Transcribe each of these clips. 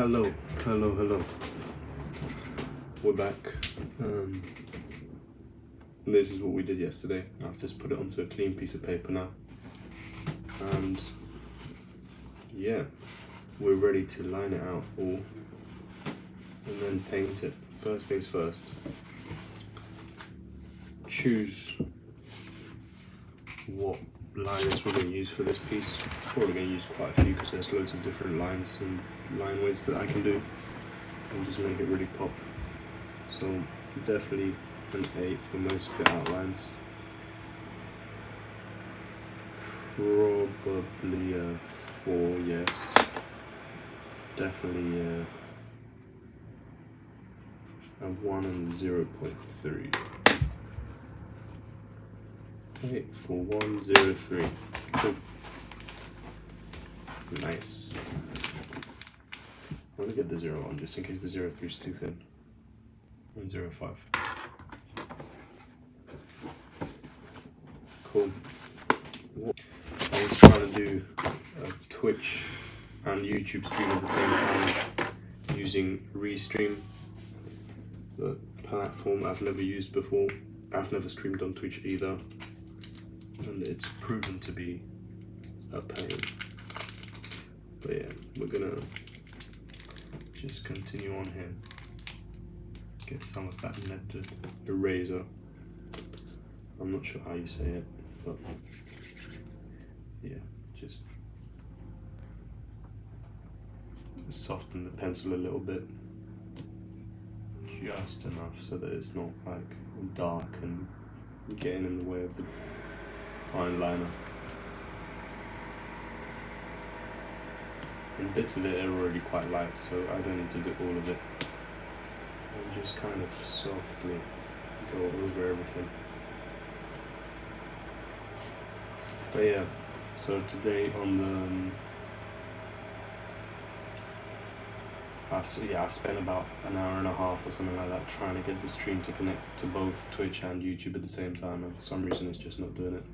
Hello. We're back. This is what we did yesterday. I've just put it onto a clean piece of paper now. And yeah, we're ready to line it out all and then paint it. First things first, choose what liners we're going to use for this piece. Probably going to use quite a few because there's loads of different lines and line weights that I can do and just make it really pop. So definitely an 8 for most of the outlines. Probably a 4, yes. Definitely a 1 and 0.3. 8 for 1, 0, 3. Cool. Nice. I'm gonna get the 0 on just in case the 0.3 is too thin. And 0.5. Cool. I was trying to do a Twitch and YouTube stream at the same time using Restream, the platform I've never used before. I've never streamed on Twitch either, and it's proven to be a pain. But yeah, we're gonna just continue on here. Get some of that netted eraser. I'm not sure how you say it, but yeah, just soften the pencil a little bit, just enough so that it's not like dark and getting in the way of the fine liner. And bits of it are already quite light, so I don't need to do all of it. And just kind of softly go over everything. But yeah, so today on the I've spent about an hour and a half or something like that trying to get the stream to connect to both Twitch and YouTube at the same time, and for some reason it's just not doing it.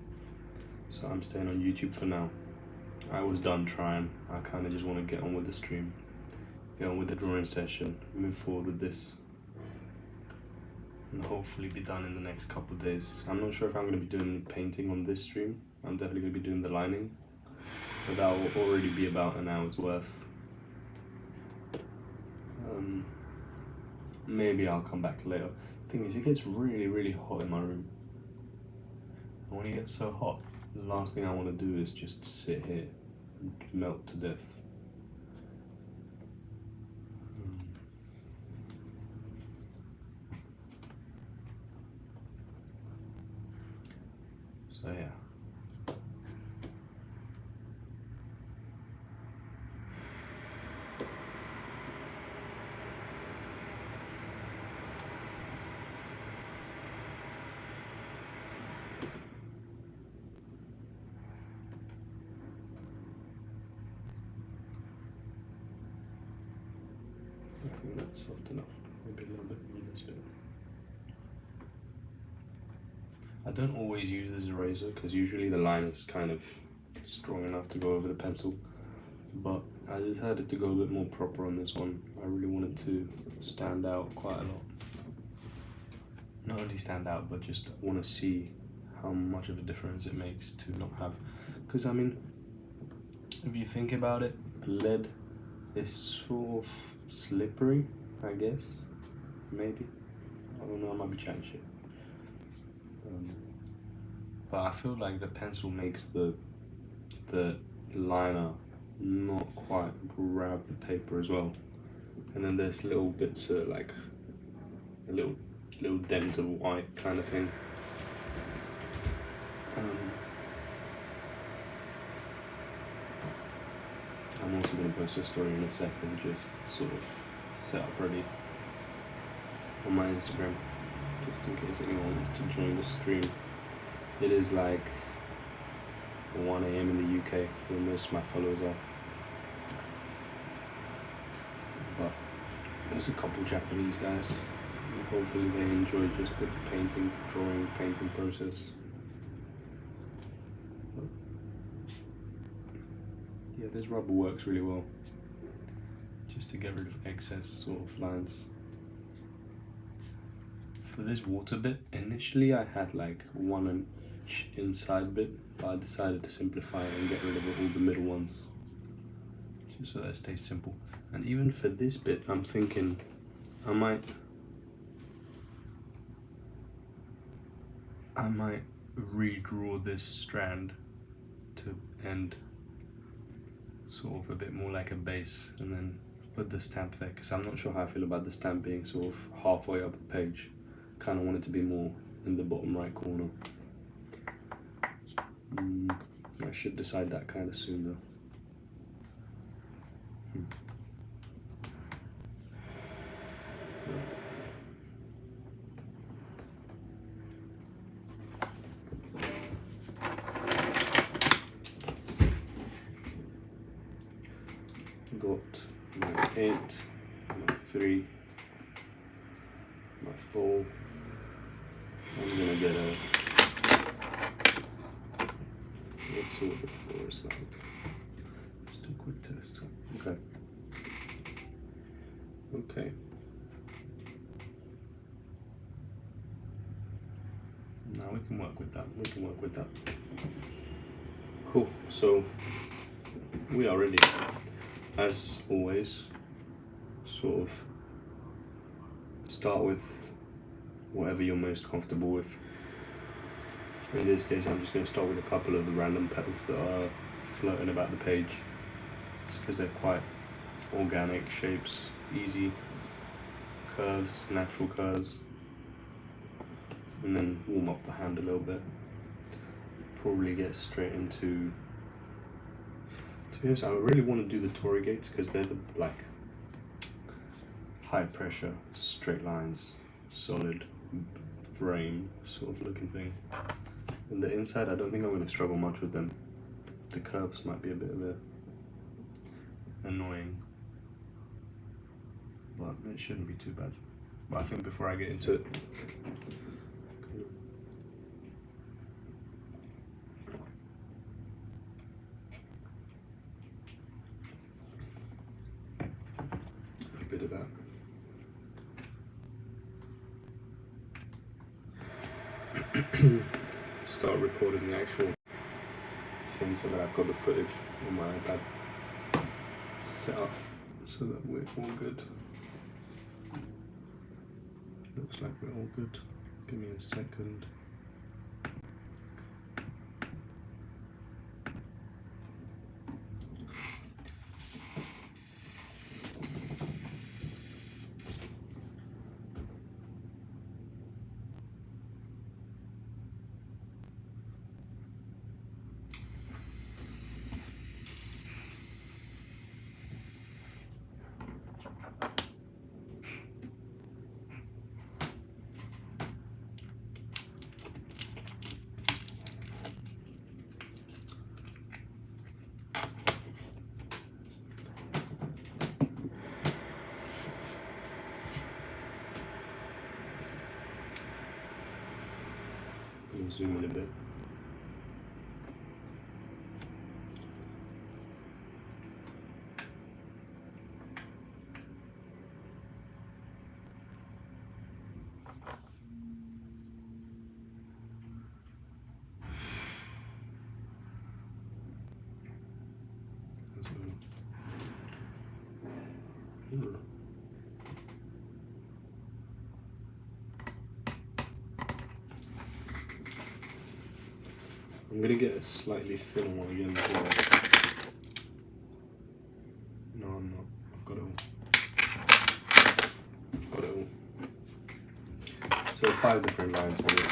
So I'm staying on YouTube for now. I was done trying. I kind of just want to get on with the stream, get on with the drawing session, move forward with this, and hopefully be done in the next couple of days. I'm not sure if I'm going to be doing any painting on this stream. I'm definitely going to be doing the lining, but that will already be about an hour's worth. Maybe I'll come back later. Thing is, it gets really hot in my room. And when it gets so hot, the last thing I want to do is just sit here and melt to death. So yeah. I think that's soft enough. Maybe a little bit on this bit. I don't always use this eraser because usually the line is kind of strong enough to go over the pencil, but I decided to go a bit more proper on this one. I really wanted to stand out quite a lot. Not only stand out, but just want to see how much of a difference it makes to not have, because I mean, if you think about it, lead is sort of slippery, I guess, maybe. I don't know, I might be chatting shit. But I feel like the pencil makes the liner not quite grab the paper as well. And then there's little bits like a little dent of white kind of thing. I'm also going to post a story in a second, just sort of set up ready on my Instagram, just in case anyone wants to join the stream. It is like 1 AM in the UK, where most of my followers are. But there's a couple Japanese guys. Hopefully they enjoy just the painting process. Yeah, this rubber works really well. just to get rid of excess sort of lines. For this water bit, initially I had like one on each inside bit, but I decided to simplify it and get rid of all the middle ones, just so that it stays simple. And even for this bit, I'm thinking I might redraw this strand to end sort of a bit more like a base, and then put the stamp there, because I'm not sure how I feel about the stamp being sort of halfway up the page. Kind of want it to be more in the bottom right corner. I should decide that kind of soon though. Got my 8, my 3, my 4. I'm gonna get a, let's see what the 4 is like. Just a quick test. Okay. Okay. Now we can work with that. We can work with that. Cool. So we are ready. As always, sort of start with whatever you're most comfortable with. In this case, I'm just going to start with a couple of the random petals that are floating about the page, just because they're quite organic shapes, easy curves, natural curves, and then warm up the hand a little bit. Probably get straight into, to be honest, I really want to do the Torii gates because they're the like high pressure, straight lines, solid frame sort of looking thing. And the inside, I don't think I'm going to struggle much with them. The curves might be a bit of a annoying, but it shouldn't be too bad. But I think before I get into it, a bit of that. Start recording the actual thing so that I've got the footage on my iPad set up so that we're all good. Looks like we're all good. Give me a second. We'll zoom in a bit. I'm gonna get a slightly thinner one again as well. No, I'm not. I've got it all. I've got it all. So 5 different lines on this.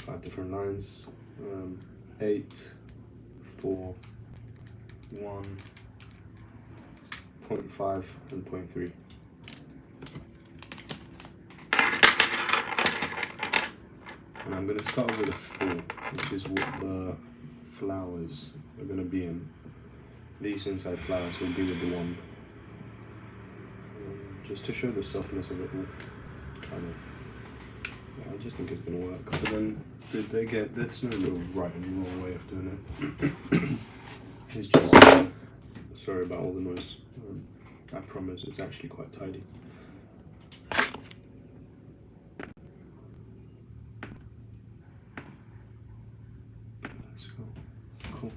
5 different lines. 8, 4, 1, 0.5 and 0.3. And I'm going to start with a 4, which is what the flowers are going to be in. These inside flowers will be with the 1. Just to show the softness of it all, kind of. Yeah, I just think it's going to work. But then, there's no real right and wrong way of doing it. It's just, sorry about all the noise. I promise, it's actually quite tidy. Let's go. Cool.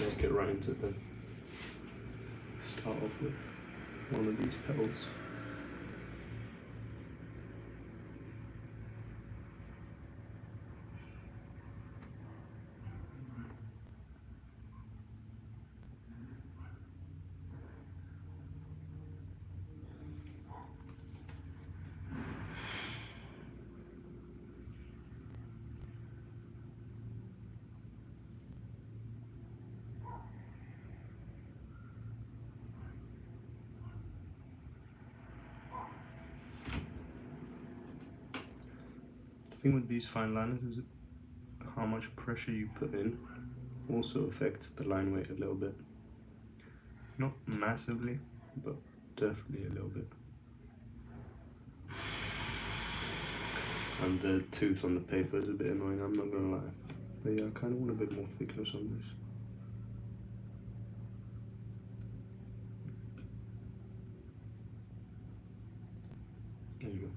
Let's get right into it then. Start off with one of these petals. The thing with these fine liners is how much pressure you put in also affects the line weight a little bit. Not massively, but definitely a little bit. And the tooth on the paper is a bit annoying, I'm not gonna lie. But yeah, I kind of want a bit more thickness on this. There you go.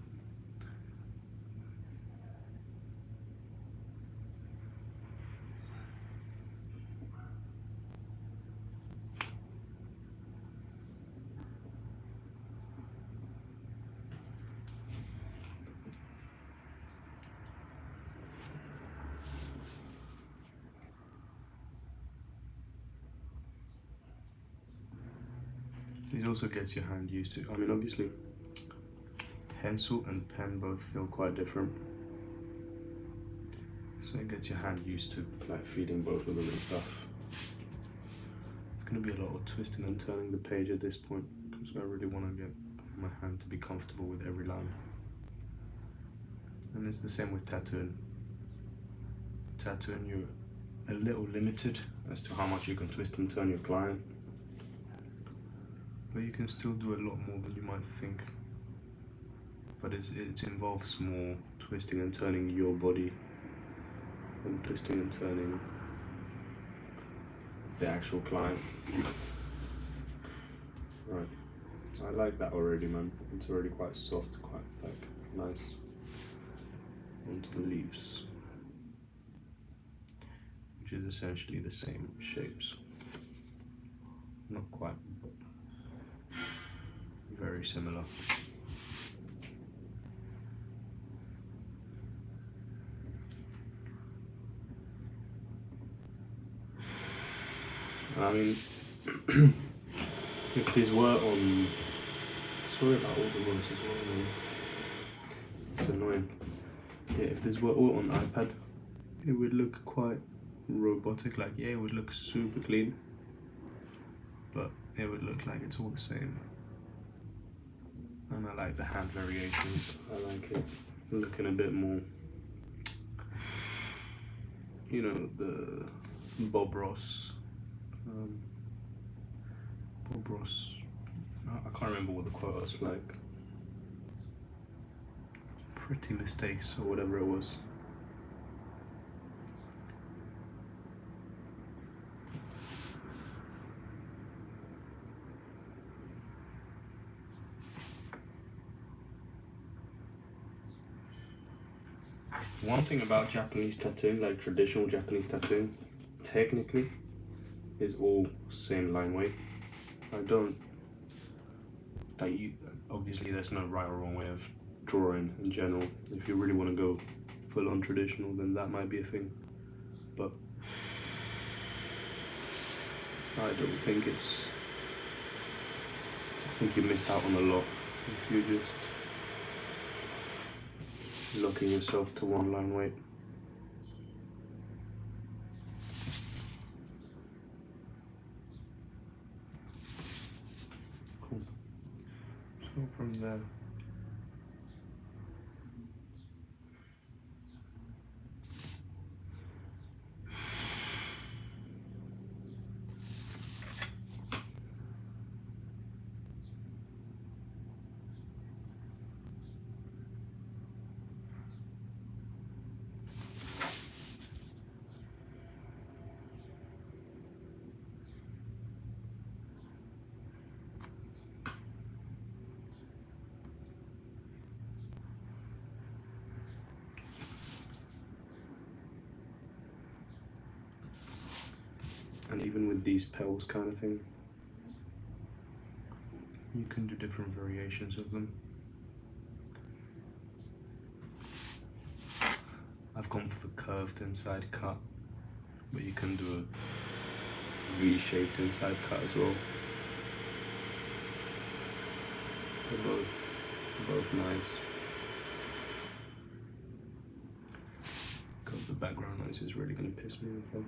This also gets your hand used to, I mean obviously pencil and pen both feel quite different. So it gets your hand used to like feeding both of them and stuff. It's going to be a lot of twisting and turning the page at this point because I really want to get my hand to be comfortable with every line. And it's the same with tattooing. Tattooing, you're a little limited as to how much you can twist and turn your client. But you can still do a lot more than you might think. But it involves more twisting and turning your body than twisting and turning the actual client. Right, I like that already, man. It's already quite soft, quite like nice onto the leaves, which is essentially the same shapes. Not quite, but very similar. I mean, if these were on, sorry about all the noise as well, man. It's annoying. Yeah, if these were all on iPad, it would look quite robotic. Like, yeah, it would look super clean, but it would look like it's all the same. And I like the hand variations. I like it looking a bit more, you know, the Bob Ross. I can't remember what the quote was like. Pretty mistakes or whatever it was. One thing about Japanese tattooing, like traditional Japanese tattooing, technically is all same line weight. I don't, obviously there's no right or wrong way of drawing in general. If you really want to go full on traditional, then that might be a thing, but I don't think it's, I think you miss out on a lot if you just locking yourself to one line weight. Cool. So from there, even with these pels kind of thing, you can do different variations of them. I've gone for the curved inside cut, but you can do a V-shaped inside cut as well. They're both nice. God, the background noise is really going to piss me off.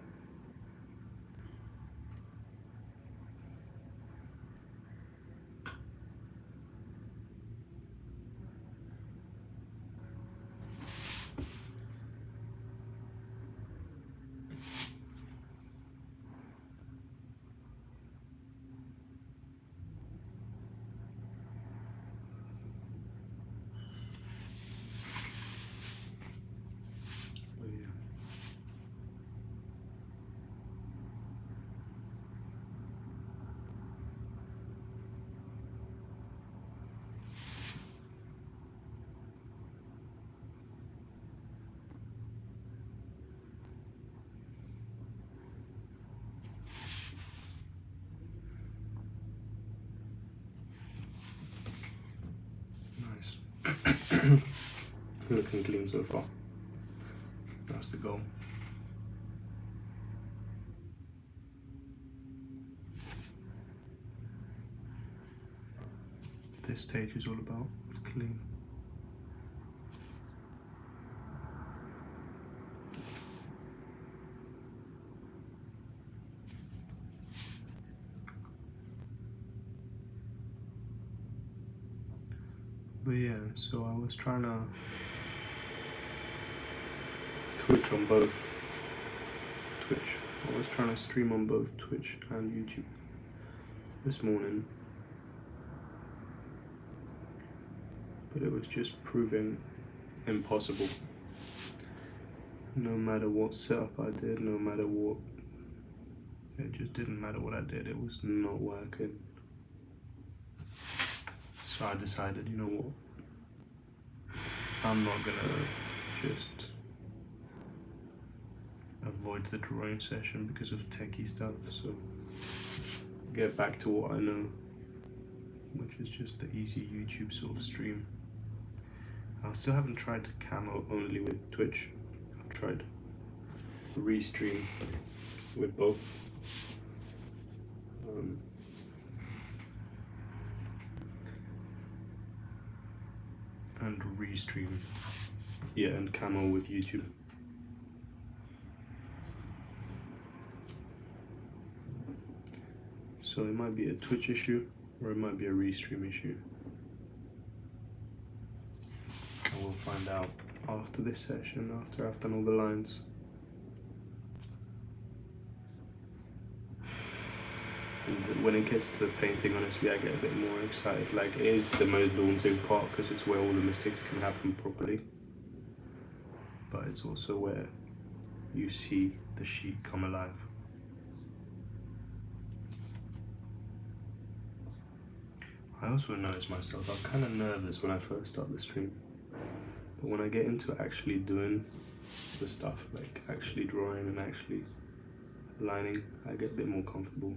Looking clean so far. That's the goal. This stage is all about clean. But yeah, so I was trying to Twitch on both Twitch. I was trying to stream on both Twitch and YouTube this morning, but it was just proving impossible. No matter what setup I did, no matter what, it just didn't matter what I did, it was not working. So I decided, you know what, I'm not gonna just avoid the drawing session because of techie stuff, so get back to what I know, which is just the easy YouTube sort of stream. I still haven't tried camo only with Twitch. I've tried restream with both. And restream, yeah, and camo with YouTube. So it might be a Twitch issue, or it might be a restream issue. And we'll find out after this session, after I've done all the lines. And when it gets to the painting, honestly, I get a bit more excited. Like, it is the most daunting part because it's where all the mistakes can happen properly. But it's also where you see the sheet come alive. I also notice myself, I'm kind of nervous when I first start the stream. But when I get into actually doing the stuff, like actually drawing and actually lining, I get a bit more comfortable.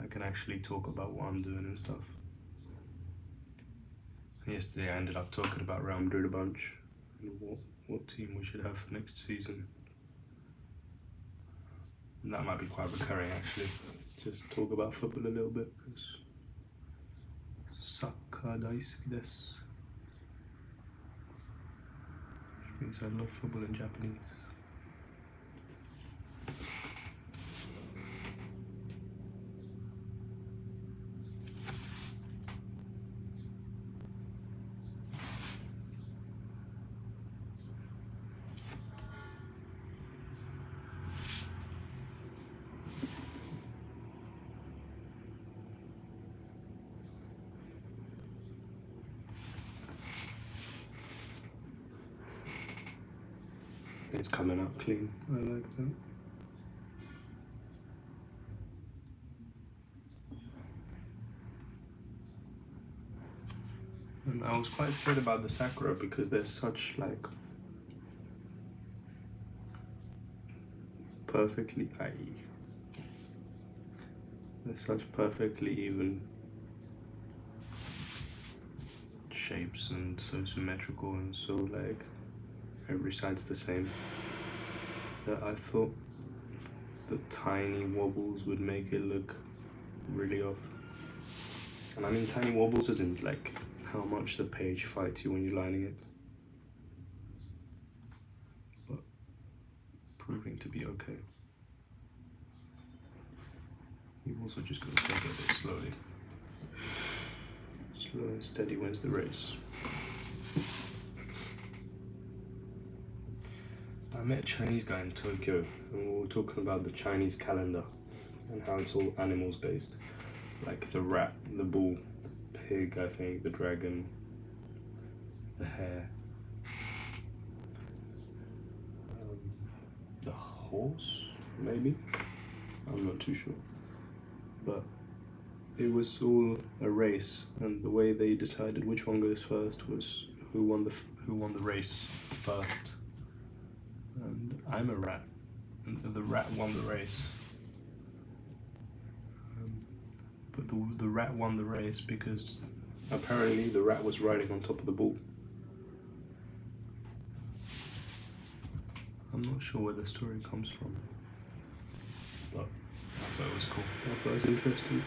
I can actually talk about what I'm doing and stuff. And yesterday I ended up talking about Real Madrid a bunch and what team we should have for next season. And that might be quite recurring actually, just talk about football a little bit, because Saka daisuki desu, which means I love football in Japanese. It's coming out clean, I like that. And I was quite scared about the Sakura because they're such like perfectly, They're such perfectly even shapes and so symmetrical and so like every side's the same that I thought the tiny wobbles would make it look really off. And I mean tiny wobbles isn't like how much the page fights you when you're lining it, but proving to be okay. You've also just got to take it a bit slowly. Slow and steady wins the race. I met a Chinese guy in Tokyo and we were talking about the Chinese calendar and how it's all animals based. Like the rat, the bull, the pig, I think, the dragon, the hare, the horse, maybe? I'm not too sure. But it was all a race, and the way they decided which one goes first was who won the race first. And I'm a rat, and the rat won the race. But the rat won the race because apparently the rat was riding on top of the bull. I'm not sure where the story comes from, but I thought it was cool. I thought it was interesting.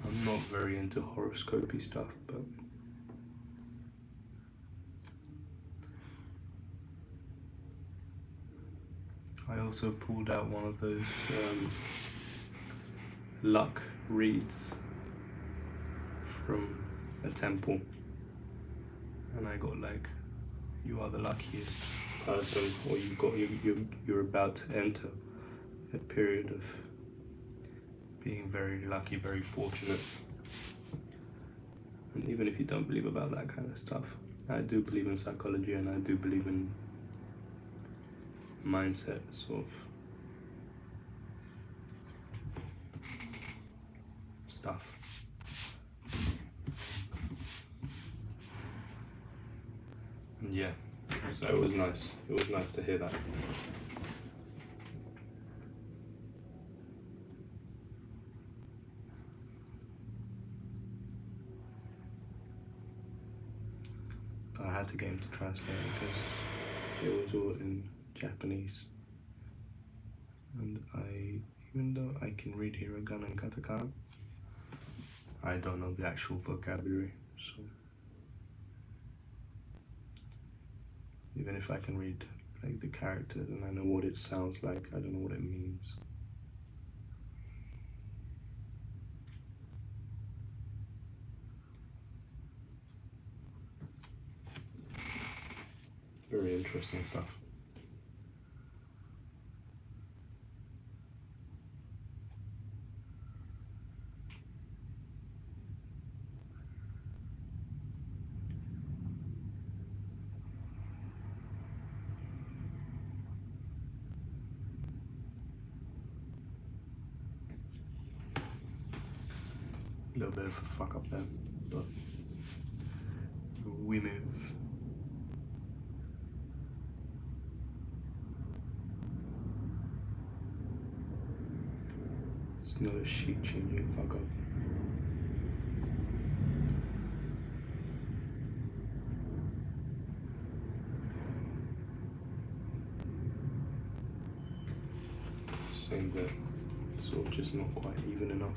I'm not very into horoscopy stuff, but I also pulled out one of those luck reads from a temple, and I got like, you are the luckiest person, or you're about to enter a period of being very lucky, very fortunate. And even if you don't believe about that kind of stuff, I do believe in psychology and I do believe in mindset sort of stuff. And yeah, so it was nice. It was nice to hear that. I had to get him to translate it because it was all in Japanese. And even though I can read hiragana and katakana, I don't know the actual vocabulary, so even if I can read like the characters and I know what it sounds like, I don't know what it means. Very interesting stuff. A little bit of a fuck up there, but we move. It's not a sheet changing fuck up. Same bit, sort of just not quite even enough.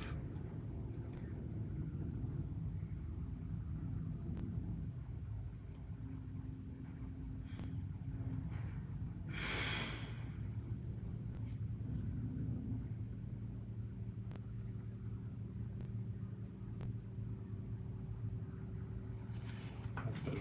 That's better.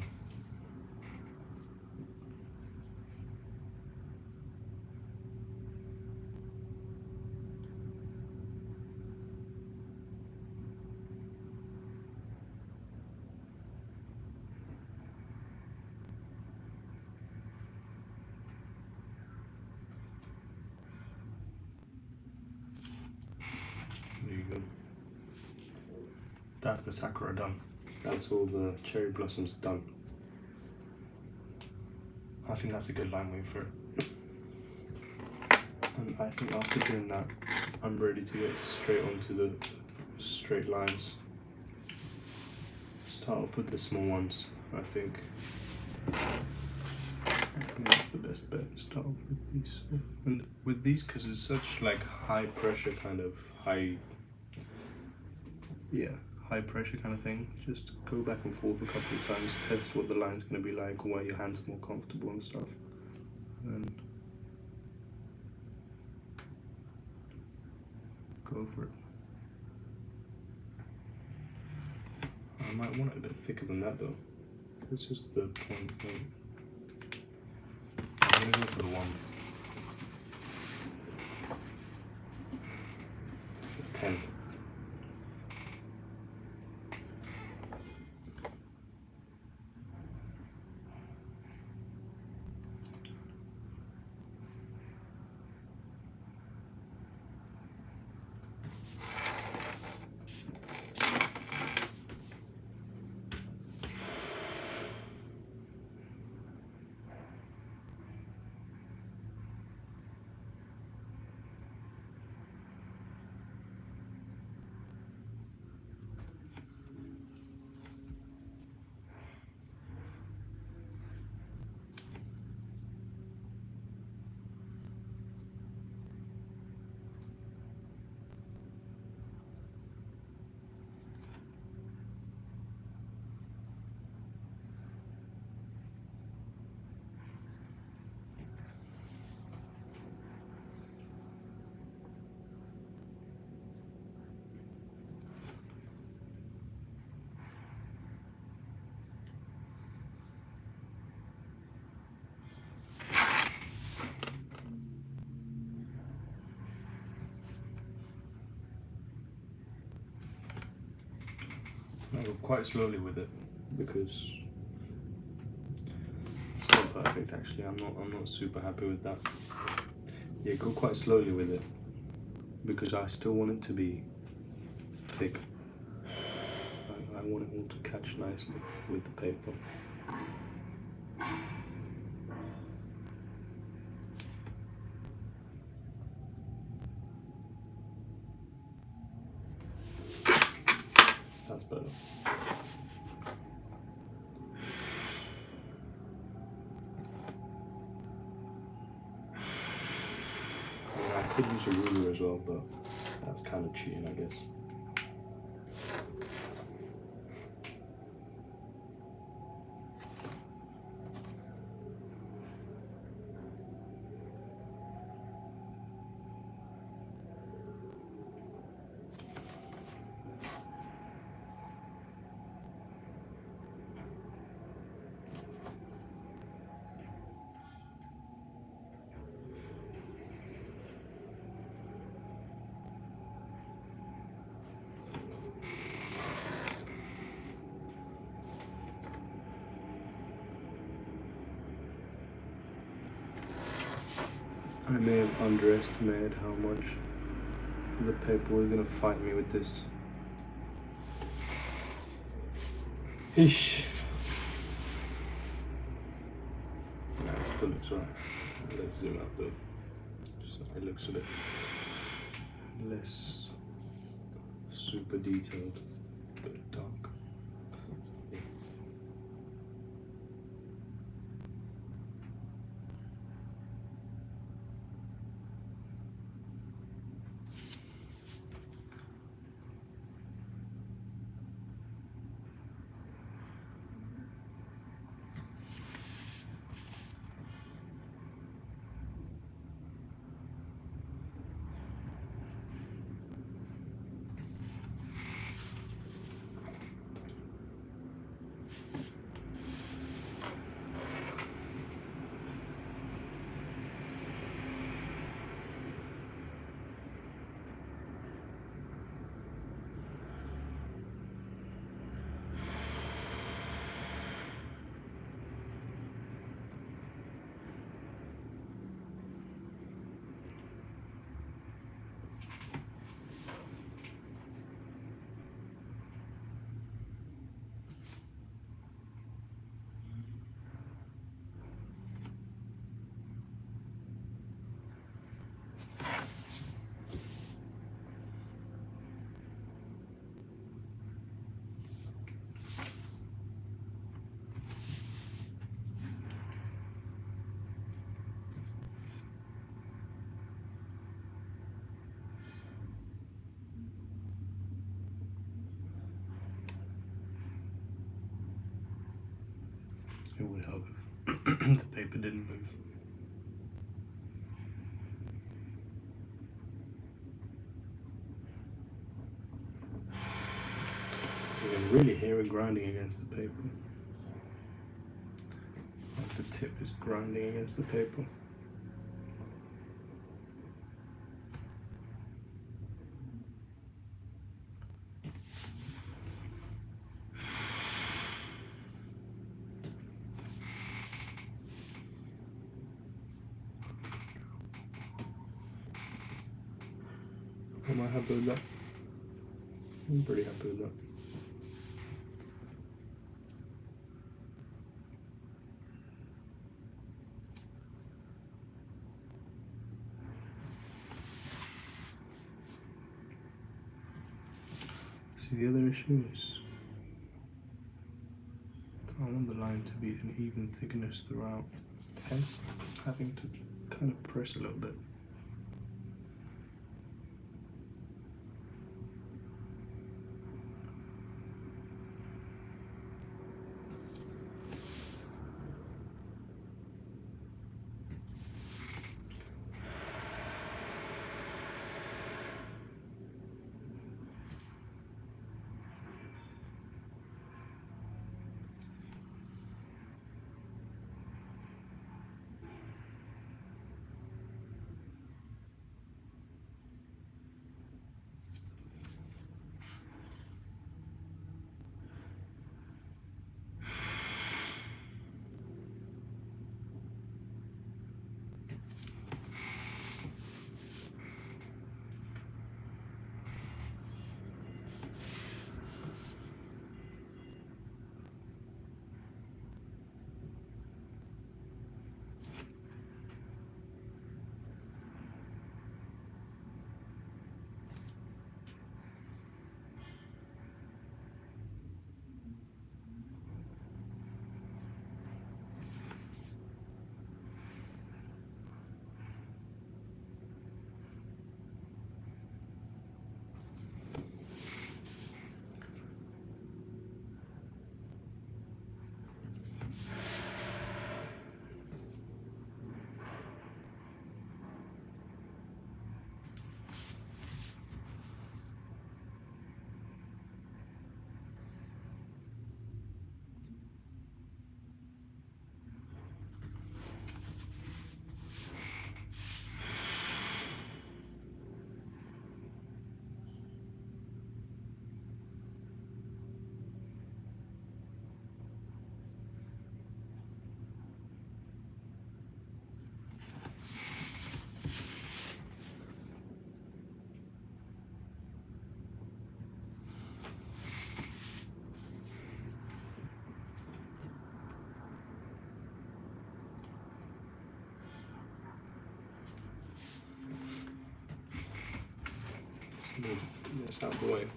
There you go. That's the sakura done. that's all the cherry blossoms done. I think that's a good line weight for it. And I think after doing that, I'm ready to get straight onto the straight lines. Start off with the small ones, I think. That's the best bet. Start off with these. And with these, because it's such like high pressure kind of high pressure kind of thing, just go back and forth a couple of times, test what the line's going to be like, where your hands are more comfortable and stuff. And go for it. I might want it a bit thicker than that though. It's just the point. I'm going to go for the 10. I go quite slowly with it because it's not perfect actually. I'm not super happy with that. Yeah, go quite slowly with it because I still want it to be thick. I want it all to catch nicely with the paper. That's better. I could use a ruler as well, but that's kind of cheating, I guess. I may have underestimated how much the paper was going to fight me with this. Eesh. Nah, it still looks right. Let's zoom out though. Just, it looks a bit less super detailed, but dark. it would help if the paper didn't move. You can really hear it grinding against the paper. Like the tip is grinding against the paper. Am I happy with that? I'm pretty happy with that. See, the other issue is I want the line to be an even thickness throughout, hence having to kind of press a little bit. Move this out of the way.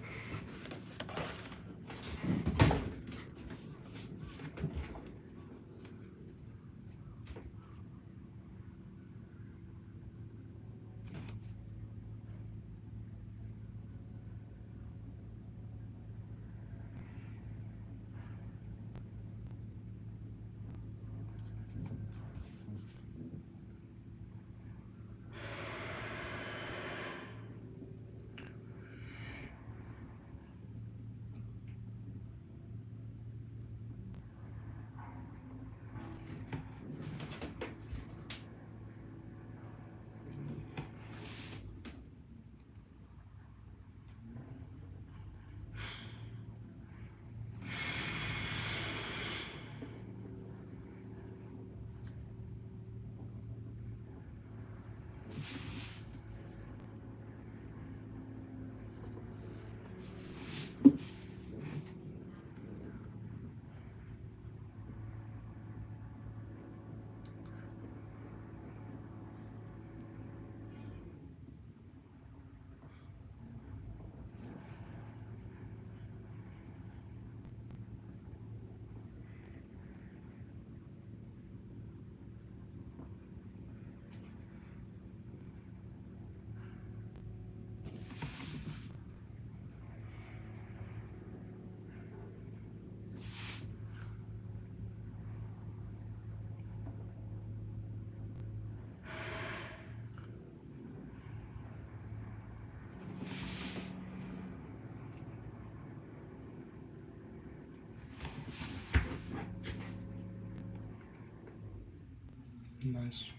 Nice.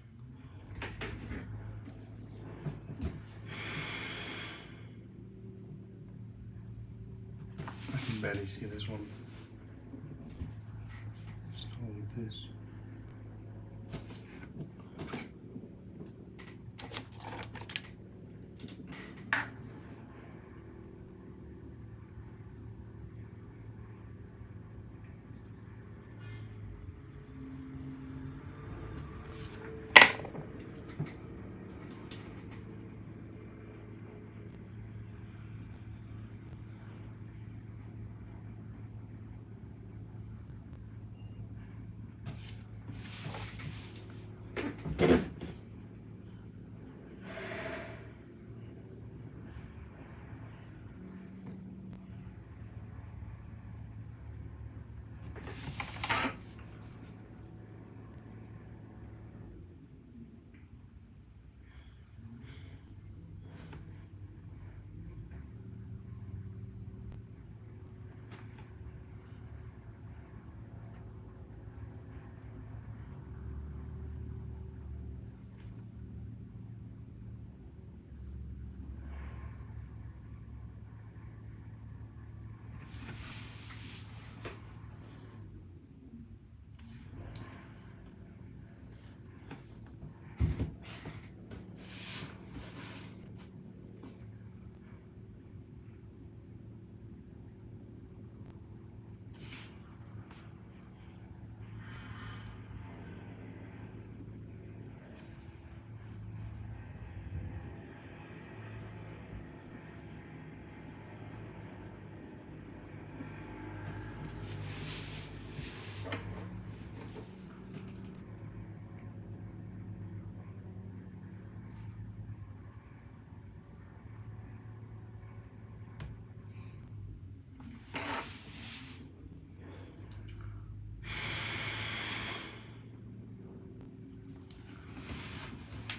I can barely see this one. Start with this.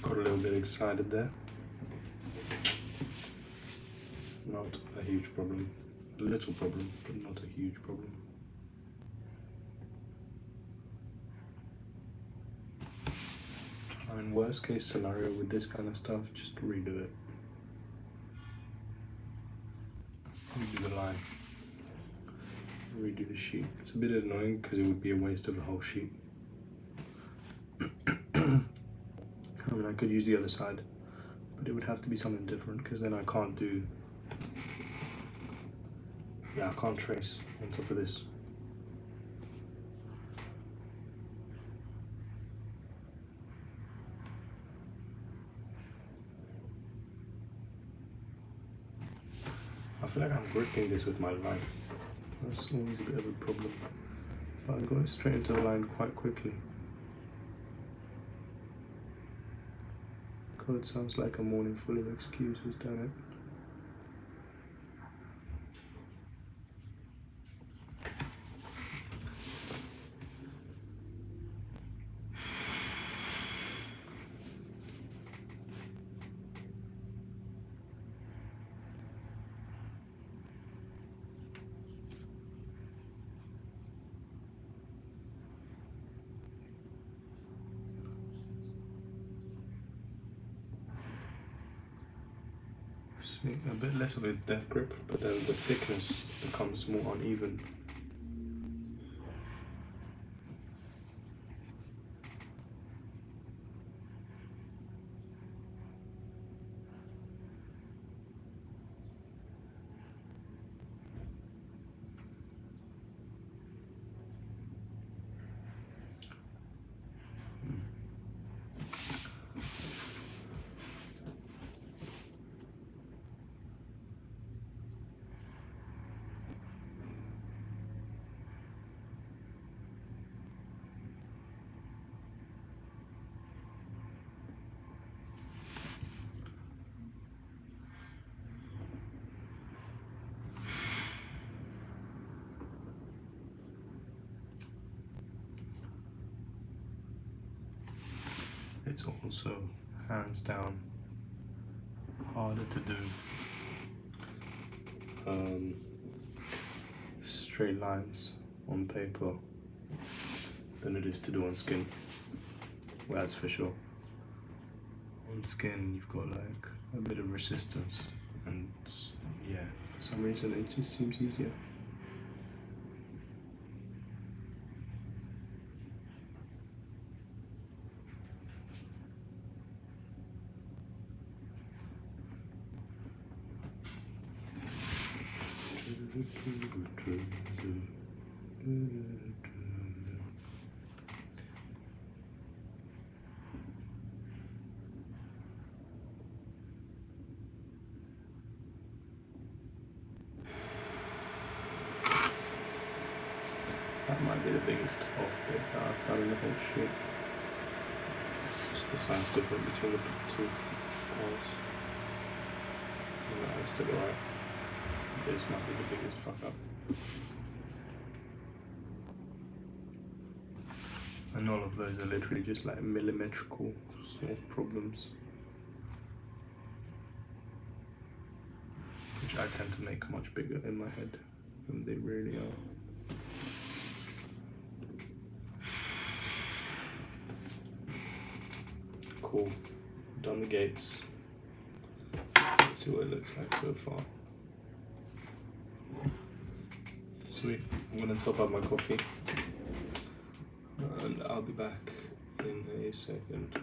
Got a little bit excited there. Not a huge problem. A little problem, but not a huge problem. And worst case scenario with this kind of stuff, just redo it. Redo the line. Redo the sheet. It's a bit annoying because it would be a waste of a whole sheet. I mean, I could use the other side, but it would have to be something different because then I can't do. Yeah, I can't trace on top of this. I feel like I'm gripping this with my knife. That's always a bit of a problem. But I go straight into the line quite quickly. God, sounds like a morning full of excuses, don't it? See, a bit less of a death grip, but then the thickness becomes more uneven. It's also, hands down, harder to do straight lines on paper than it is to do on skin. Whereas for sure, on skin you've got like a bit of resistance, and yeah, for some reason it just seems easier. That might be the biggest off bit that I've done in the whole shoot. Just the size difference between the two parts. No, it's still alright. This might be the biggest fuck up. And all of those are literally just like millimetrical small problems, which I tend to make much bigger in my head than they really are. Cool. Done the gates. Let's see what it looks like so far. Sweet. I'm gonna top up my coffee. And I'll be back in a second.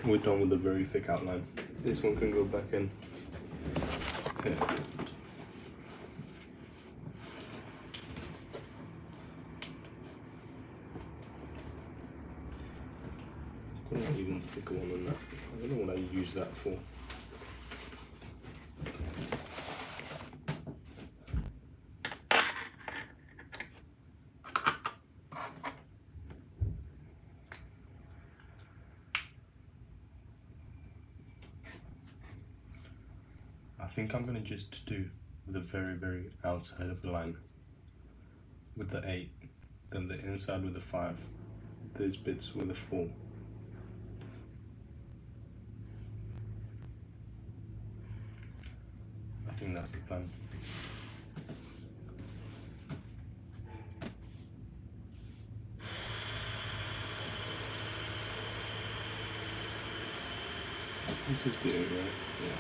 we're done with the very thick outline. This one can go back in here. Got an even thicker one than that. I don't know what I use that for. I think I'm going to just do the very outside of the line with the 8, then the inside with the 5, these bits with the 4. I think that's the plan. This is the 8, right? Yeah.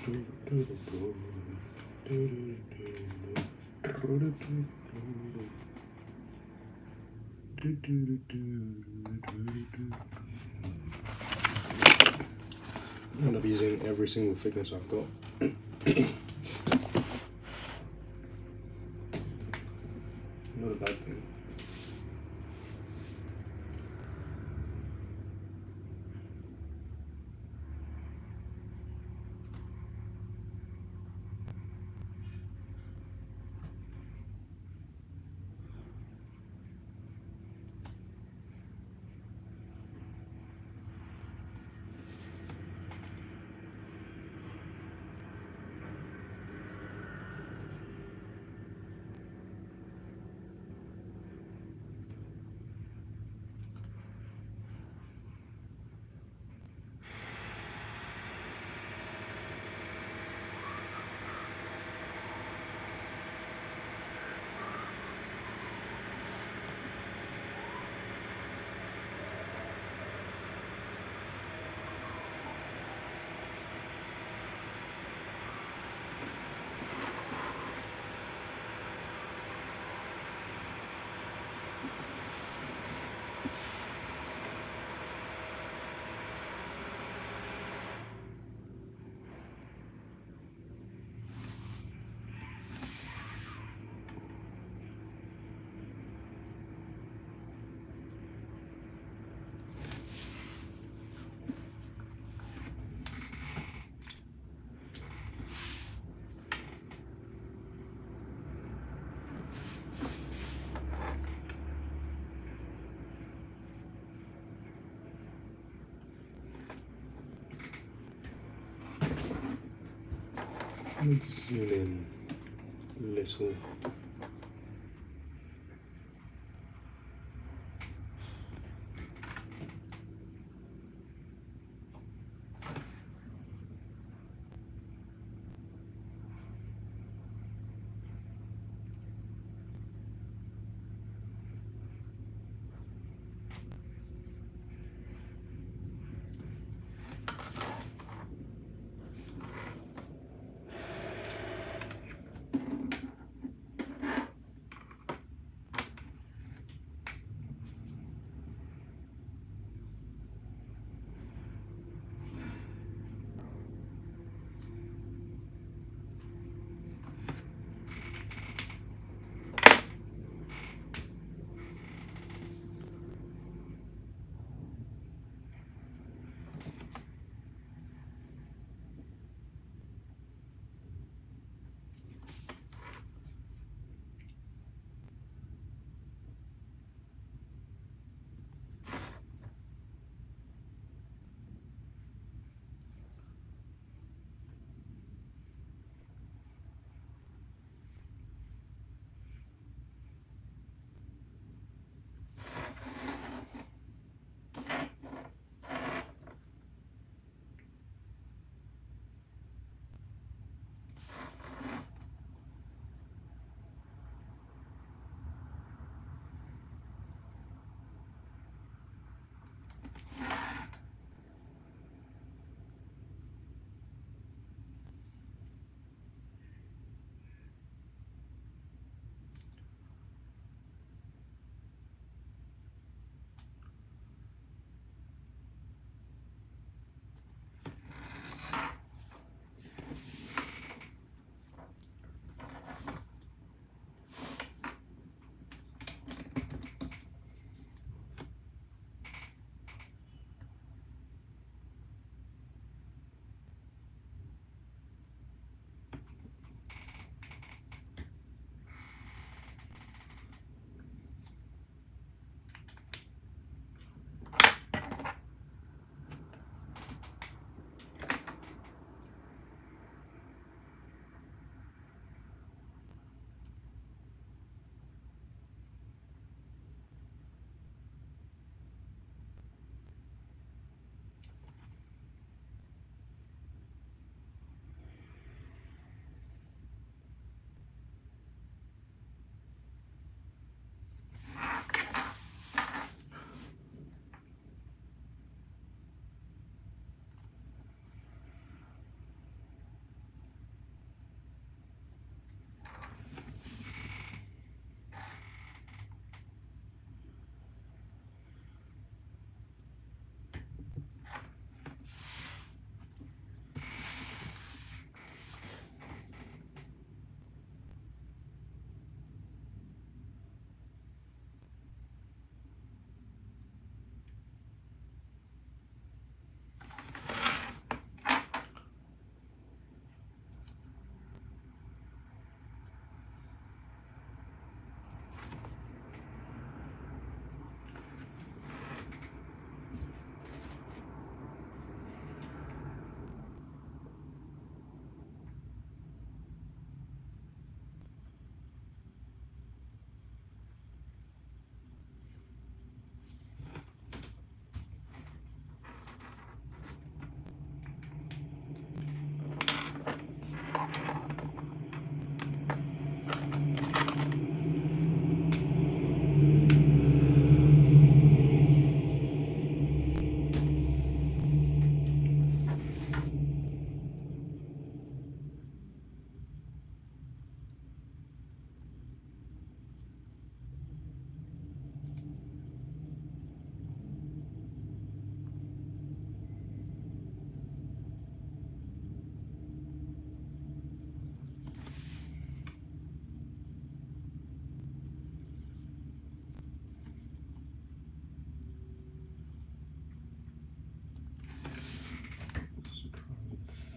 I end up using every single thickness I've got. Not a bad thing. Let's zoom in a little.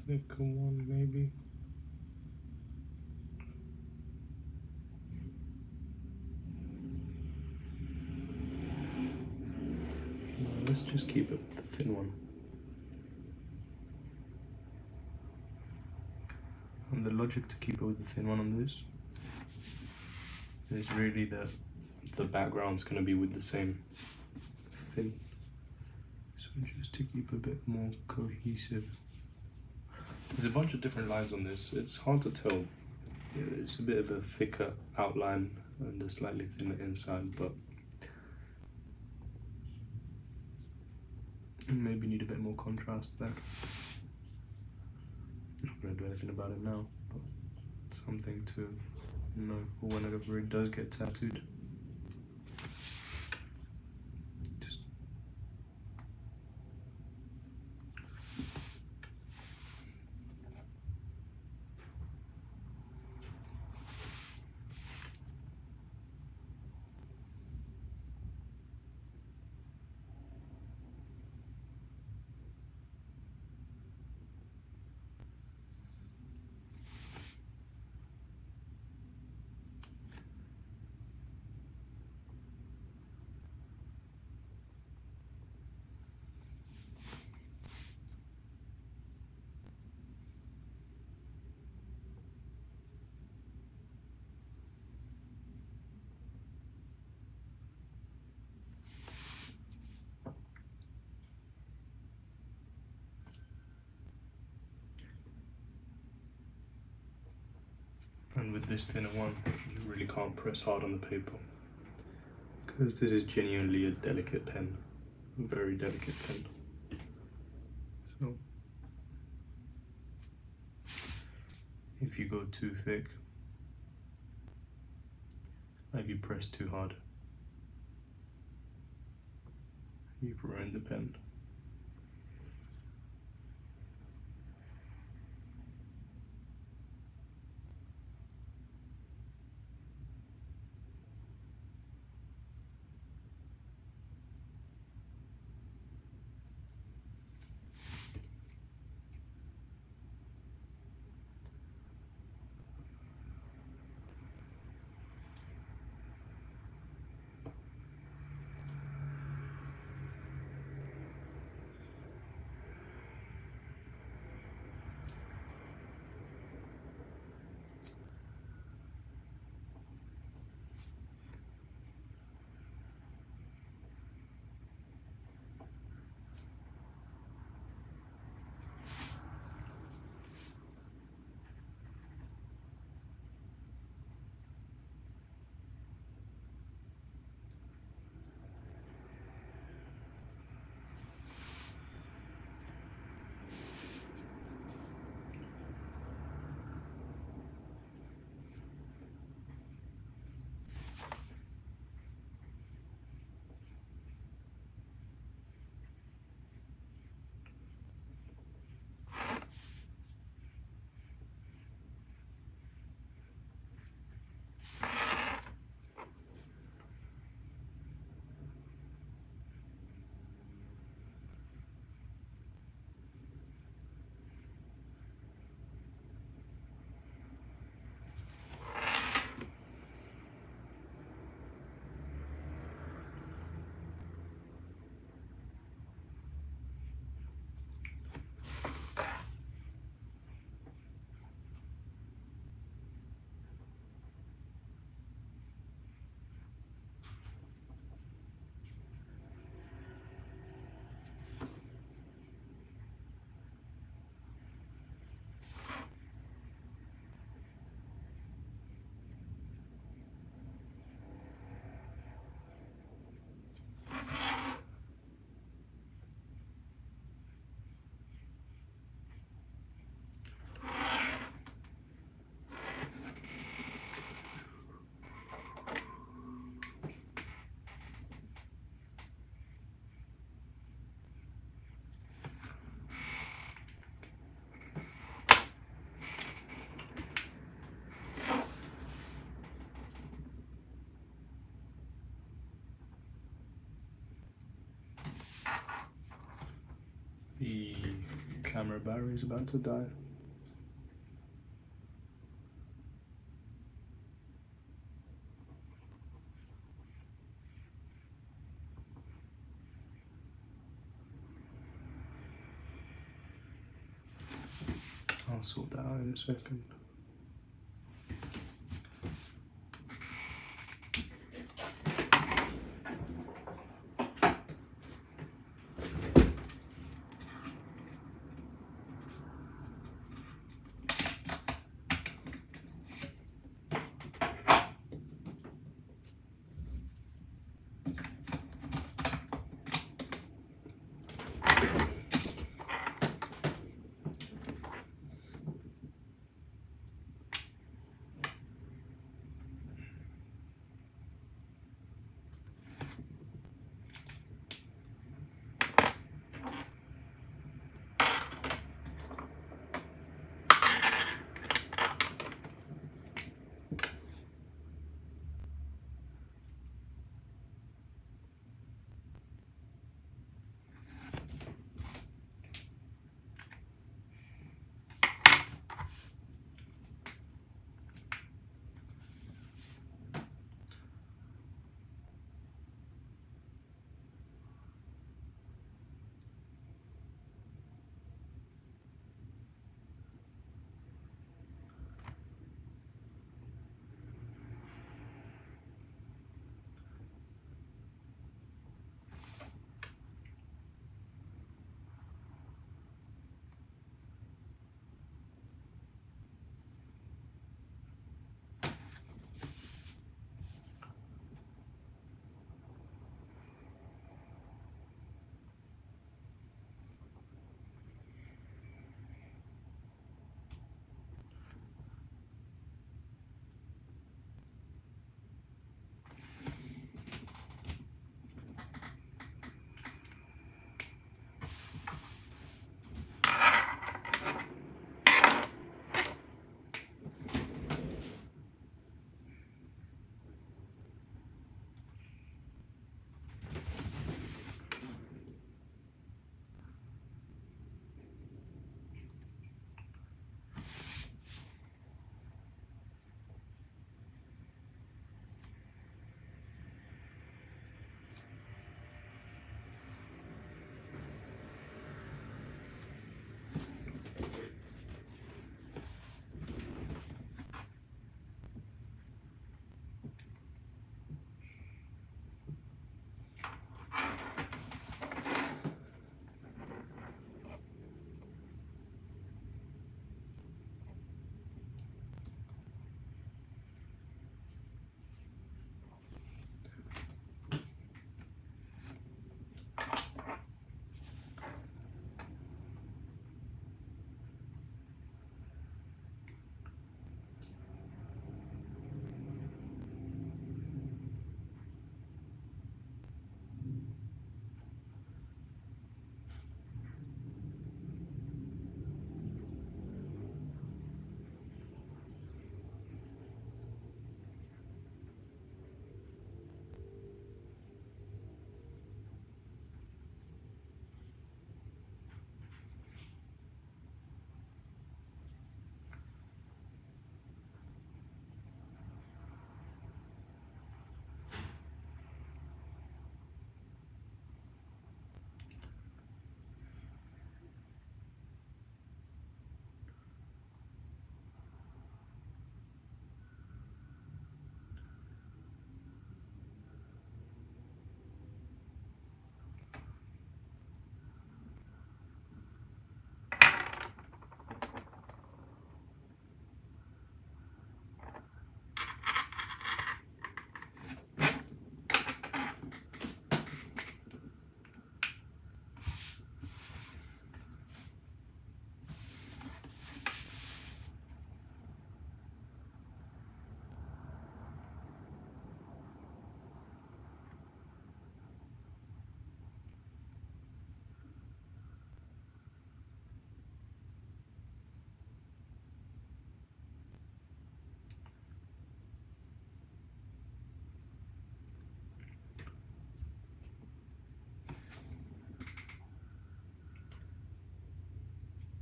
thicker one maybe. No, let's just keep it with the thin one. And the logic to keep it with the thin one on this is really that the background's going to be with the same thin. So just to keep a bit more cohesive. There's a bunch of different lines on this. It's hard to tell. It's a bit of a thicker outline and a slightly thinner inside, but maybe need a bit more contrast there. I'm not going to do anything about it now, but something to know for whenever it does get tattooed. And with this thinner one, you really can't press hard on the paper, because this is genuinely a delicate pen, a very delicate pen. So if you go too thick, like you press too hard, you've ruined the pen. camera battery is about to die. I'll sort that out in a second.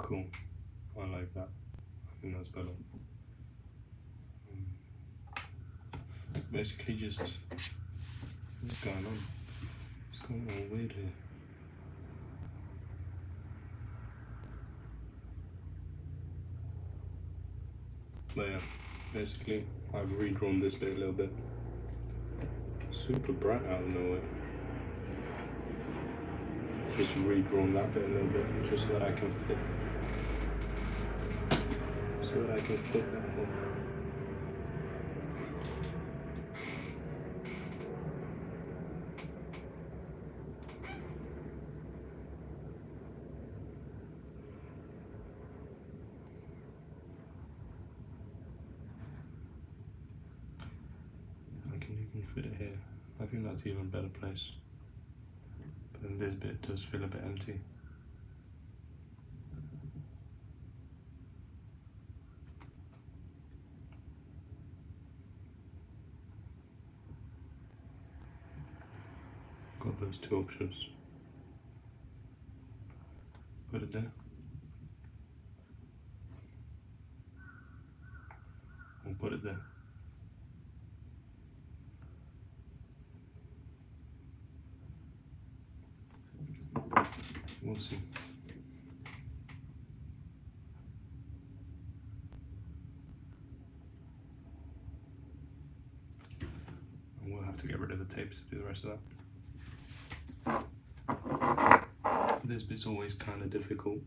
Cool. I like that. I think that's better. Basically just what's going on? What's going on weird here? But yeah, basically I've redrawn this bit a little bit. Super bright out of nowhere. Just redrawn that bit a little bit just so that I can fit. So that I can fit that here. You can fit it here. I think that's even a better place. But then this bit does feel a bit empty. Got those two options. Put it there. Or put it there. We'll see. And we'll have to get rid of the tapes to do the rest of that. This bit's always kind of difficult.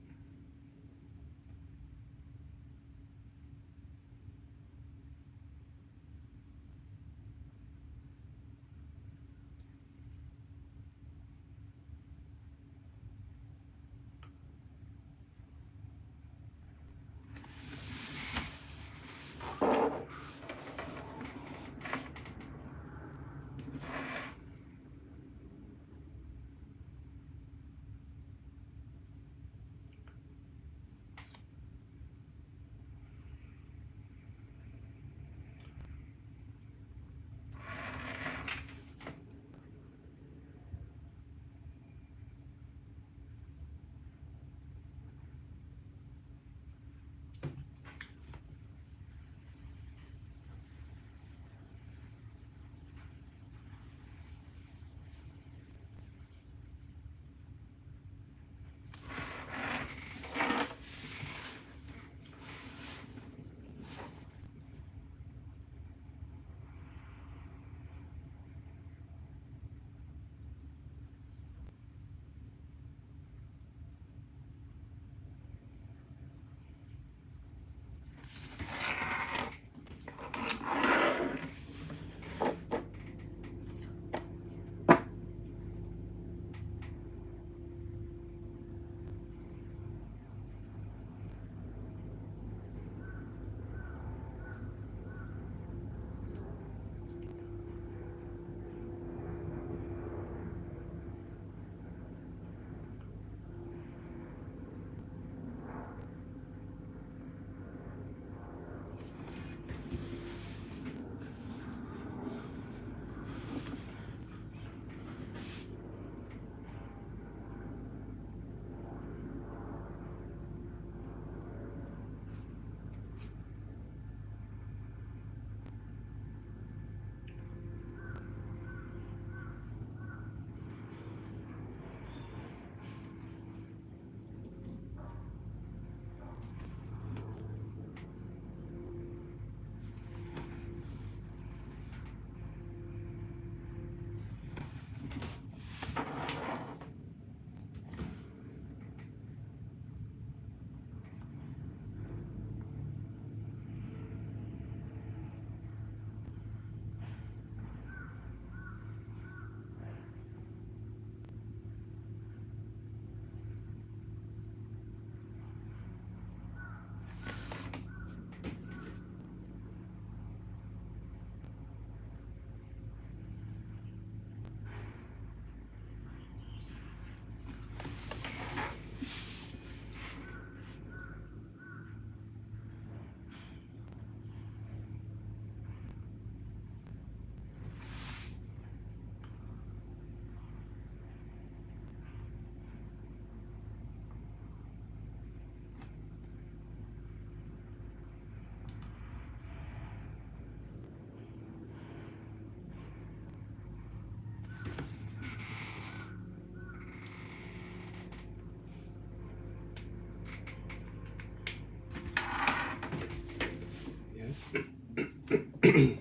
It's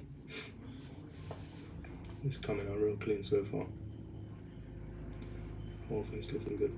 coming out real clean so far. Whole thing's looking good.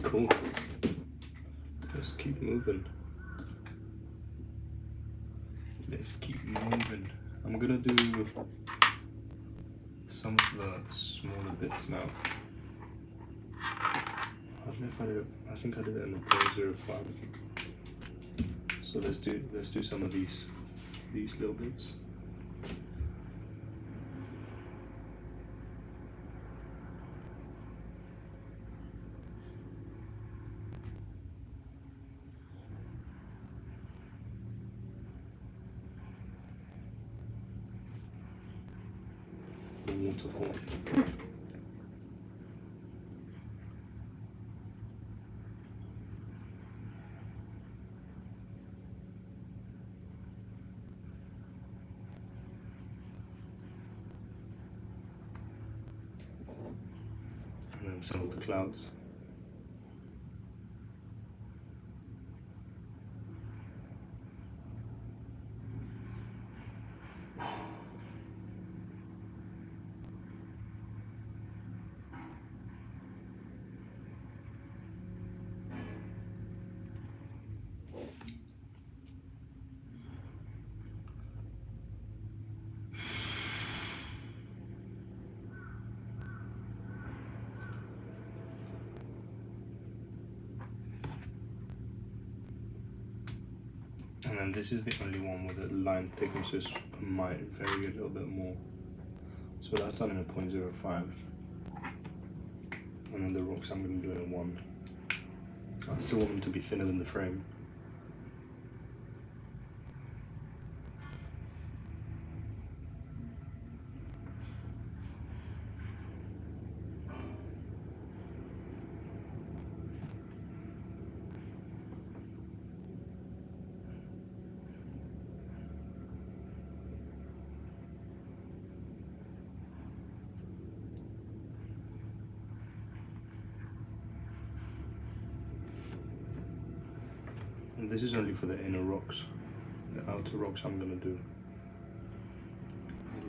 Cool. Let's keep moving. Let's keep moving. I'm gonna do some of the smaller bits now. I don't know if I did it. I think I did it in the 0.05. So let's do some of these little bits. The waterfall. And then some of the clouds. And then this is the only one where the line thicknesses might vary a little bit more. So that's done in a 0.05. And then the rocks I'm going to do in a 1. I still want them to be thinner than the frame. And this is only for the inner rocks. The outer rocks I'm going to do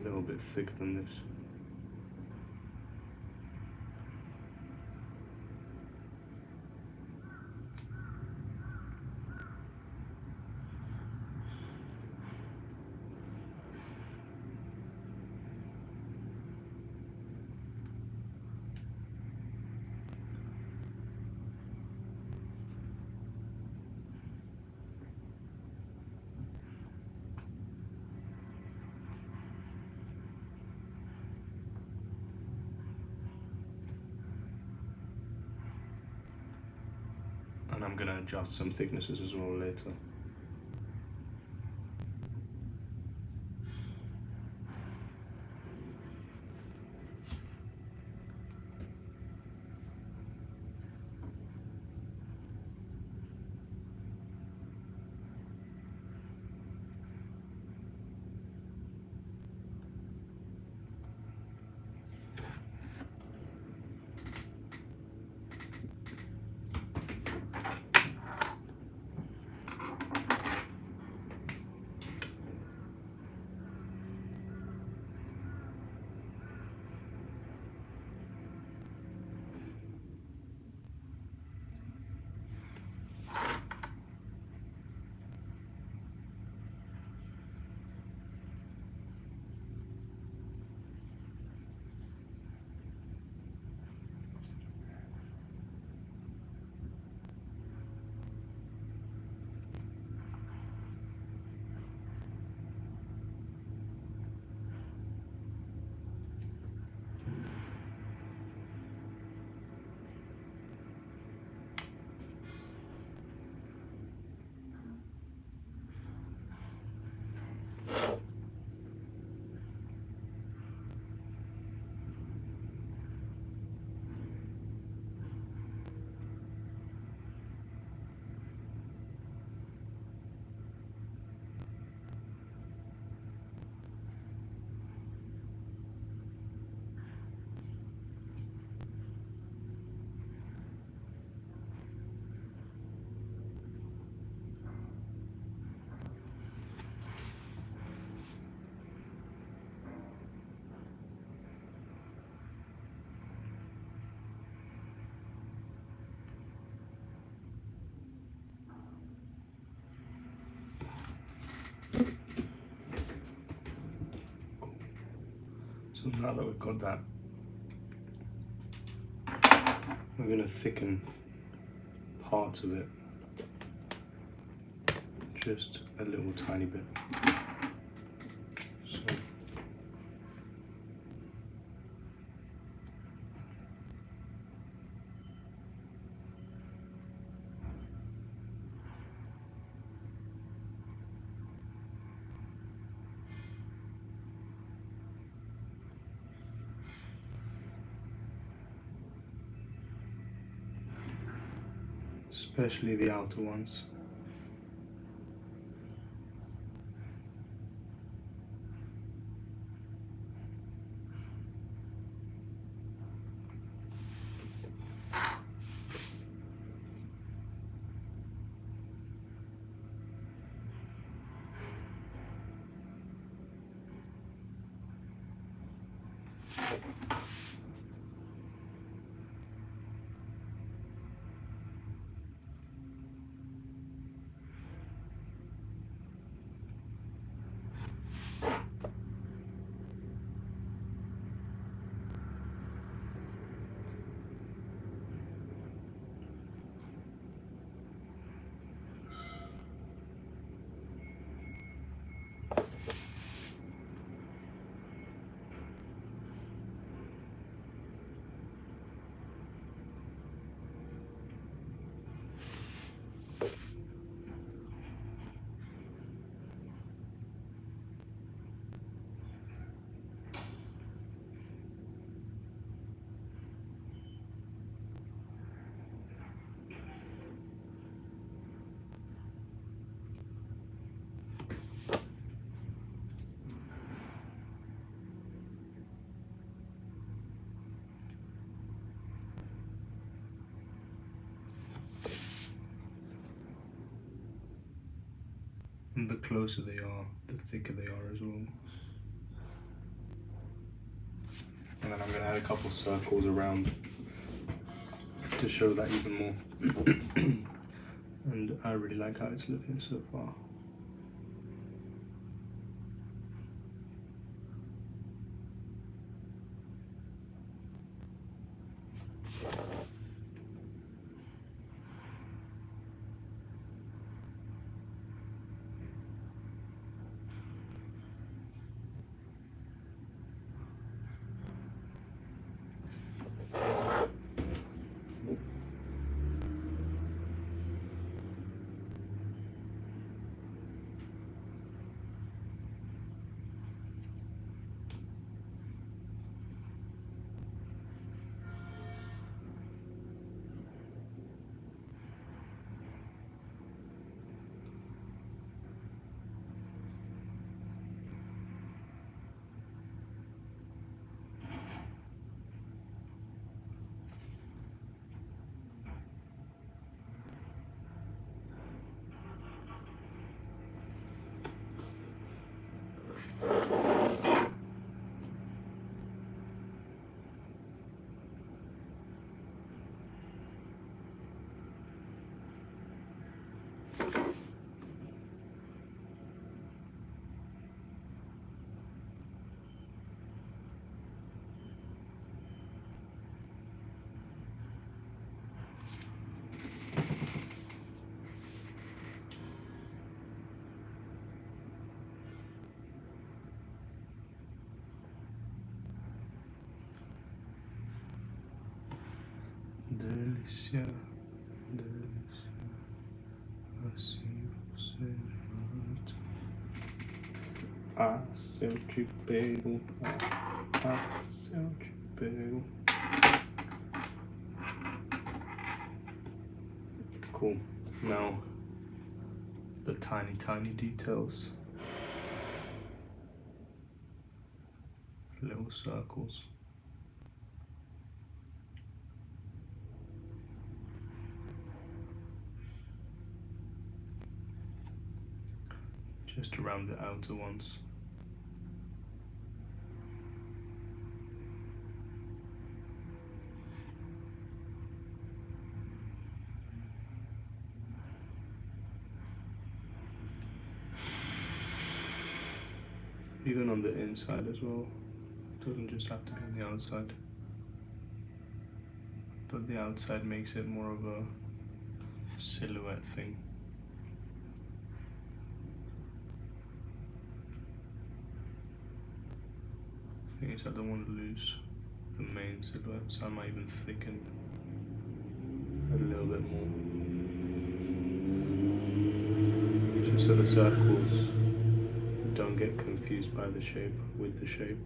a little bit thicker than this. And I'm going to adjust some thicknesses as well later. Now that we've got that, we're going to thicken parts of it just a little tiny bit. So especially the outer ones. And the closer they are, the thicker they are as well. And then I'm going to add a couple circles around to show that even more. And I really like how it's looking so far. Delícia, delícia, assim você mata. Ah, se eu te pego, se eu te pego. Cool. Now, the tiny details. Little circles. Just around the outer ones. Even on the inside as well, Doesn't just have to be on the outside, but the outside makes it more of a silhouette thing. The thing is, I don't want to lose the main silhouette, so I might even thicken a little bit more, just so the circles don't get confused by the shape with the shape.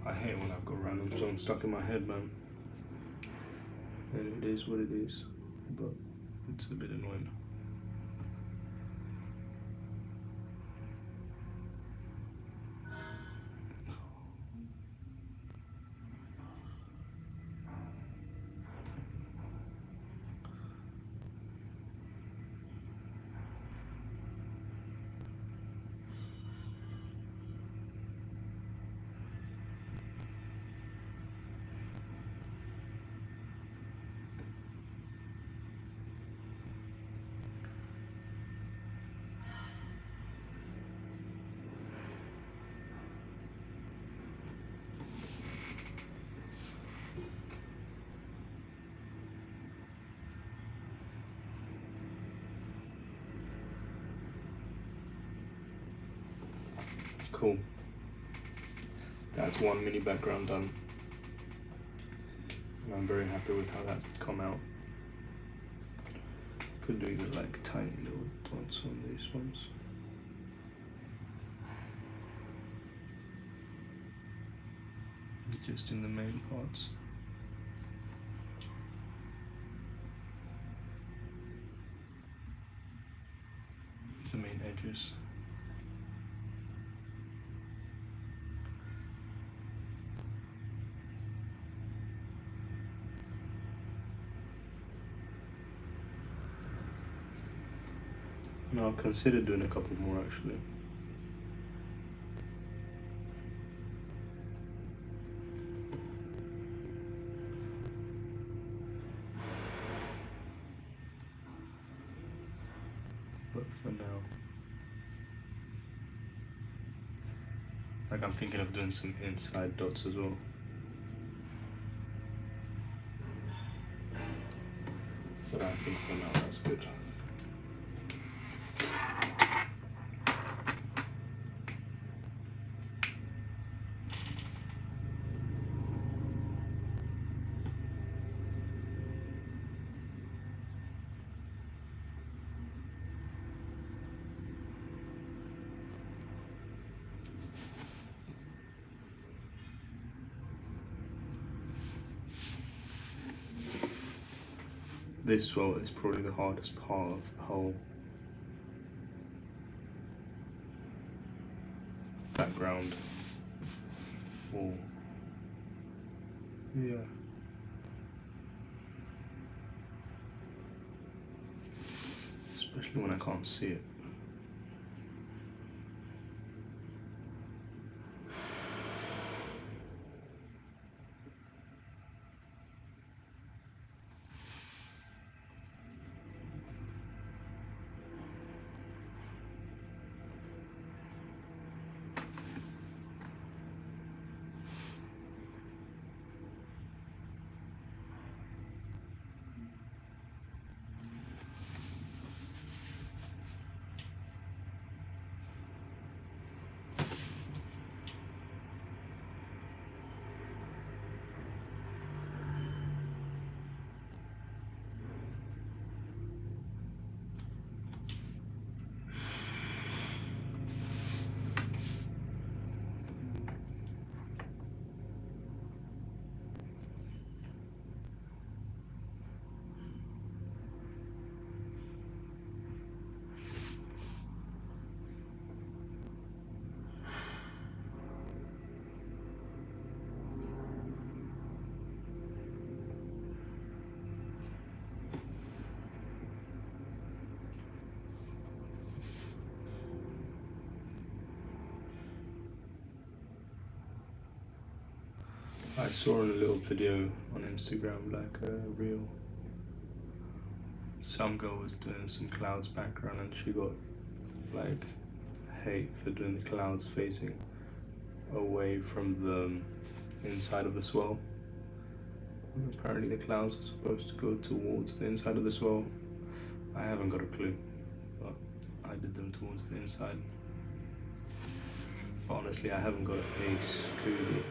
I hate when I've got random songs stuck in my head, man. And it is what it is, but it's a bit annoying. Cool. That's one mini background done. And I'm very happy with how that's come out. Could do even like tiny little dots on these ones. Just in the main parts. The main edges. And I'll consider doing a couple more actually. But for now, like I'm thinking of doing some inside dots as well. But I think for now that's good. This swell is probably the hardest part of the whole background wall. Yeah. Especially when I can't see it. I saw in a little video on Instagram, like a reel, some girl was doing some clouds background and she got like hate for doing the clouds facing away from the inside of the swell. Apparently the clouds are supposed to go towards the inside of the swell. I haven't got a clue, but I did them towards the inside. But honestly, I haven't got a Scooby.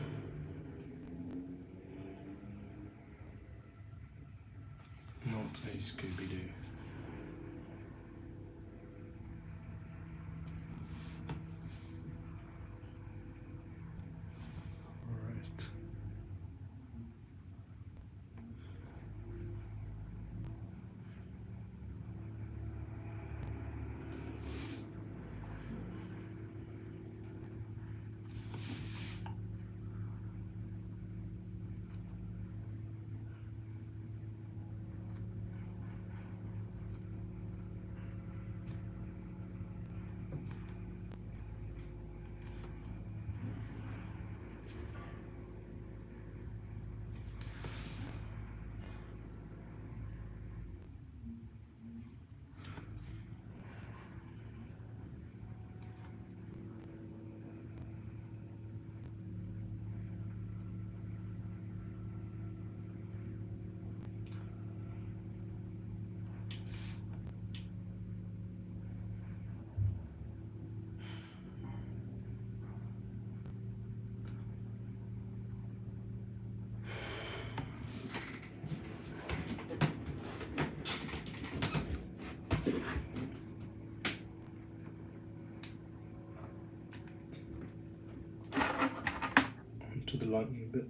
Not a Scooby-Doo. Alright. To the lightning bit.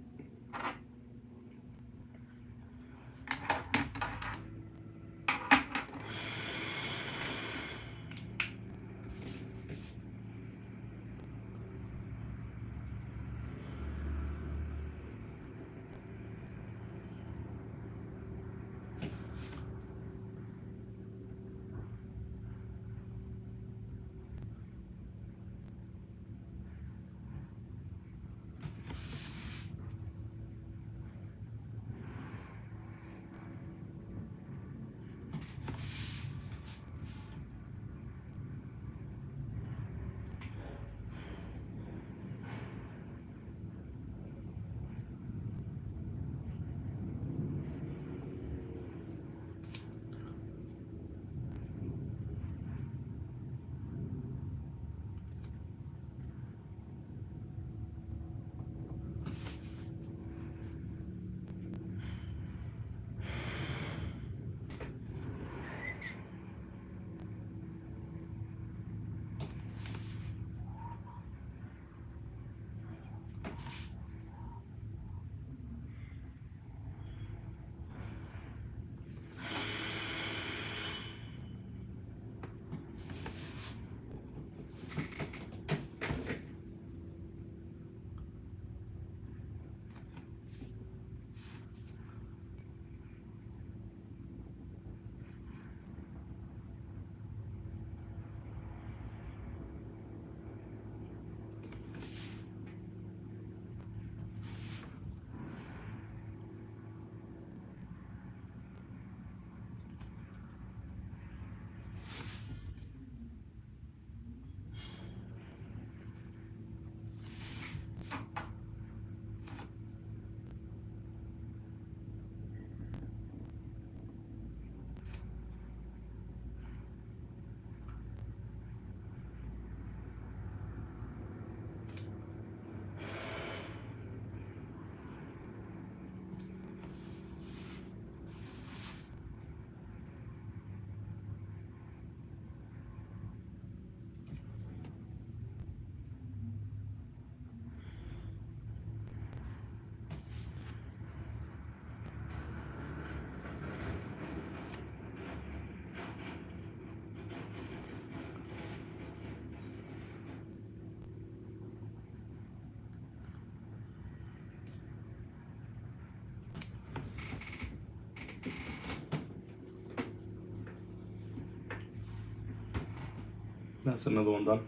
That's another one done.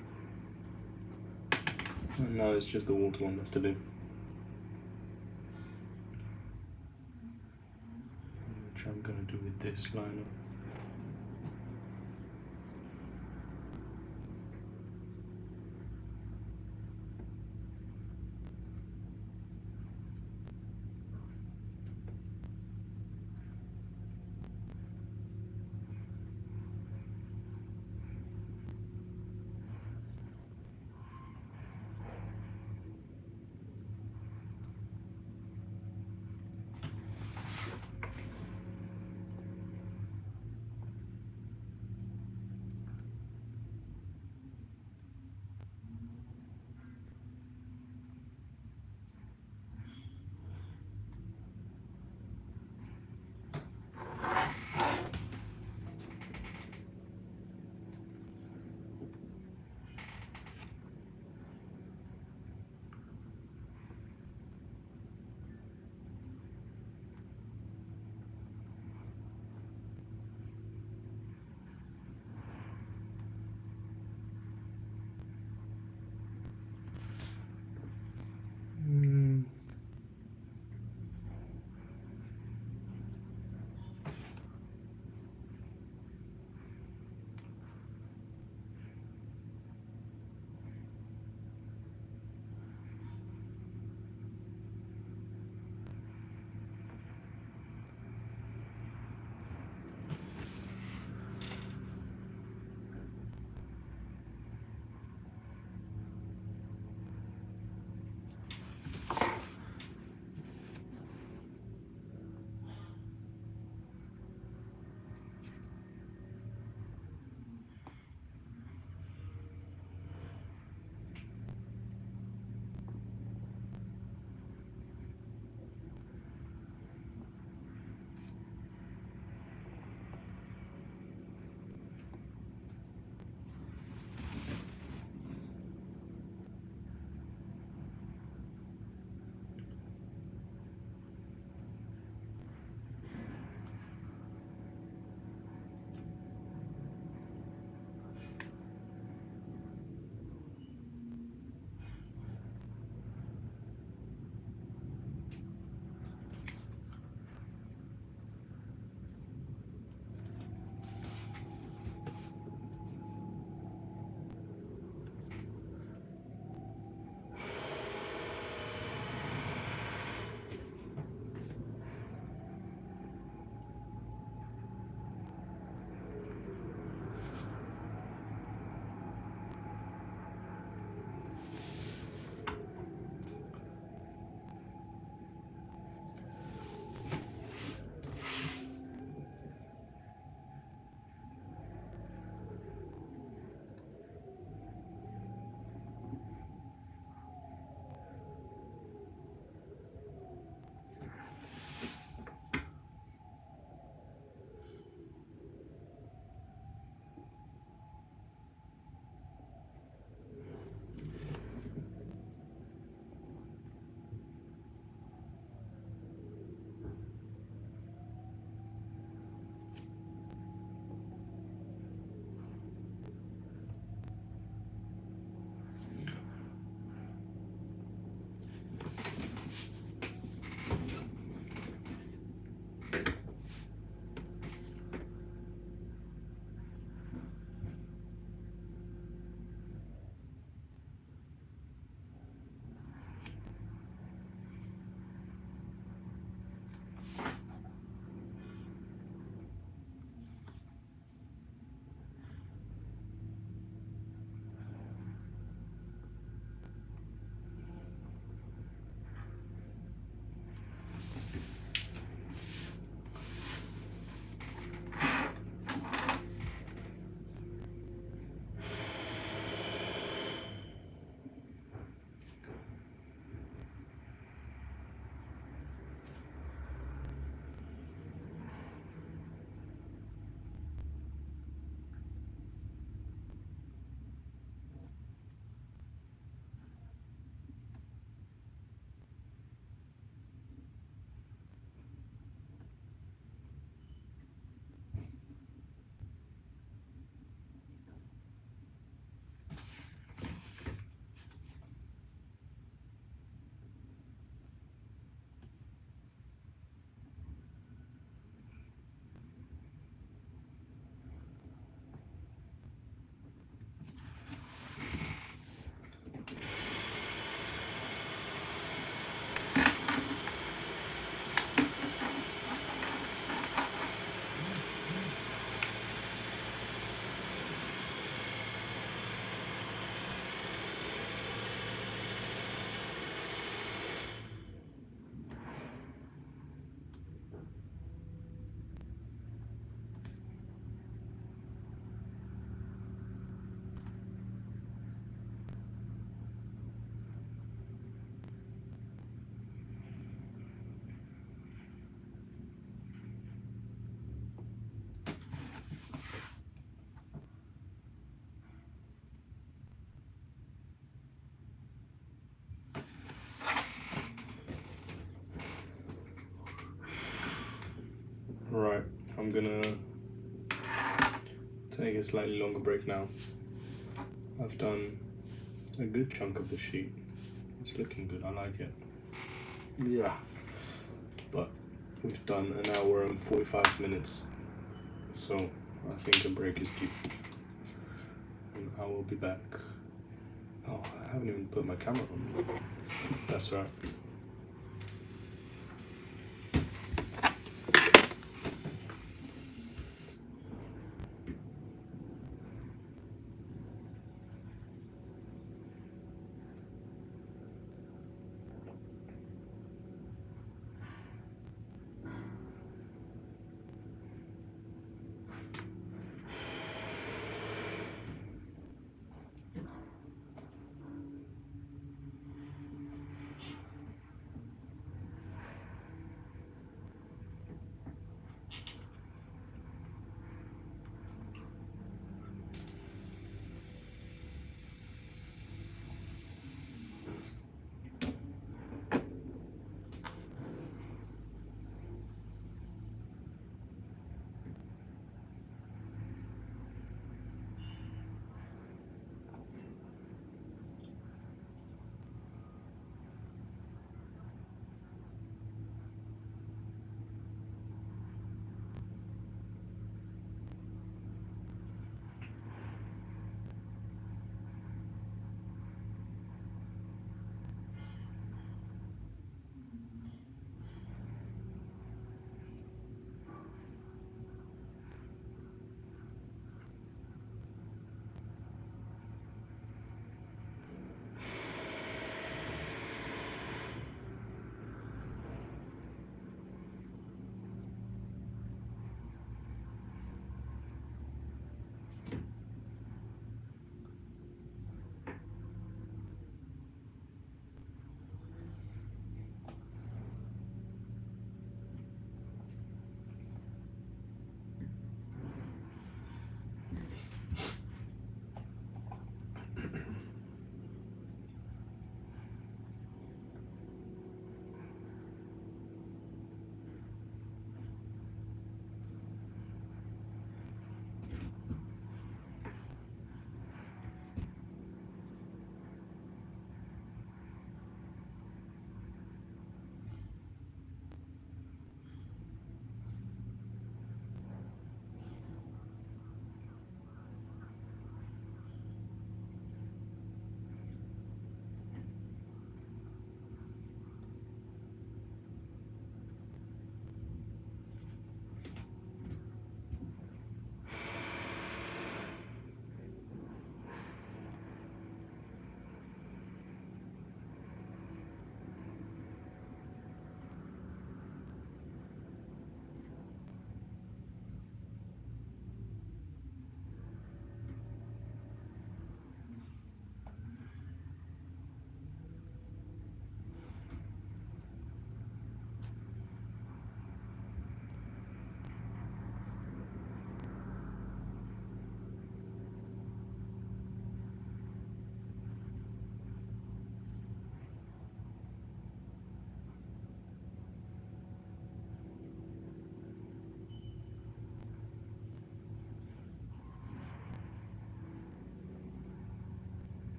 And now it's just the water one left to do. I'm going to do with this liner. Right, I'm gonna take a slightly longer break now. I've done a good chunk of the sheet. It's looking good, I like it. Yeah. But we've done an hour and 45 minutes, so I think a break is due. And I will be back. Oh, I haven't even put my camera on. That's right.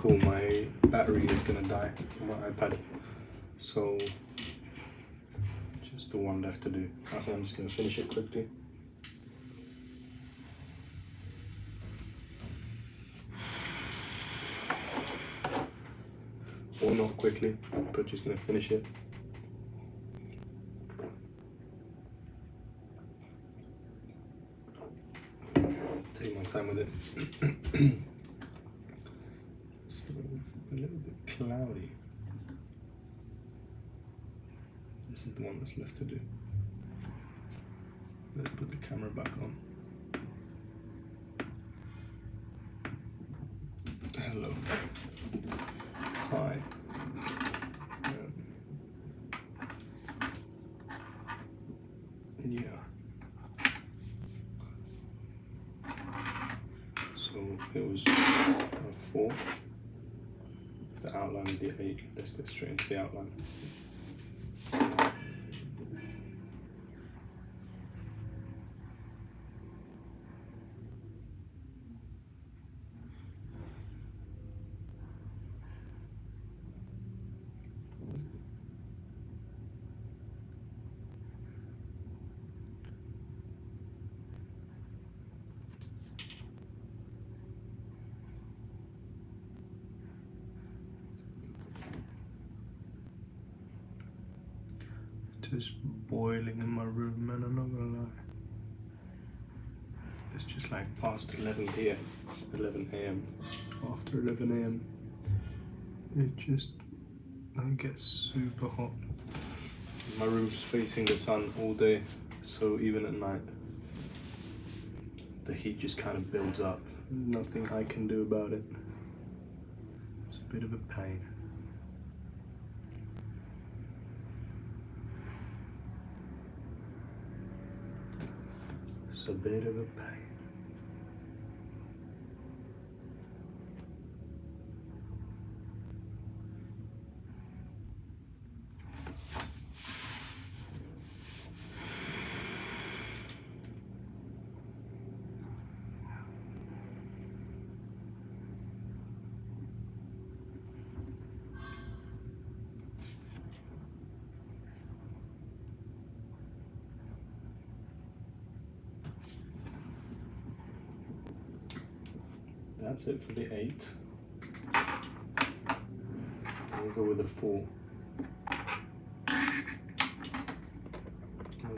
cool, my battery is gonna die on my iPad, so just the one left to do. I think I'm just gonna finish it quickly. Or not quickly, but just gonna finish it. Take my time with it. So, a little bit cloudy. This is the one that's left to do. Let's put the camera back on. Hello. Hi. Yeah. So it was 4. The outline of the 8. Let's get straight into the outline. It's boiling in my room, man, I'm not gonna lie. It's just like past 11 p.m. 11 a.m. After 11 a.m. it gets super hot. My room's facing the sun all day, so even at night the heat just kind of builds up. Nothing I can do about it. It's a bit of a pain. It's a bit of a pain. That's it for the 8. We'll go with a 4. Or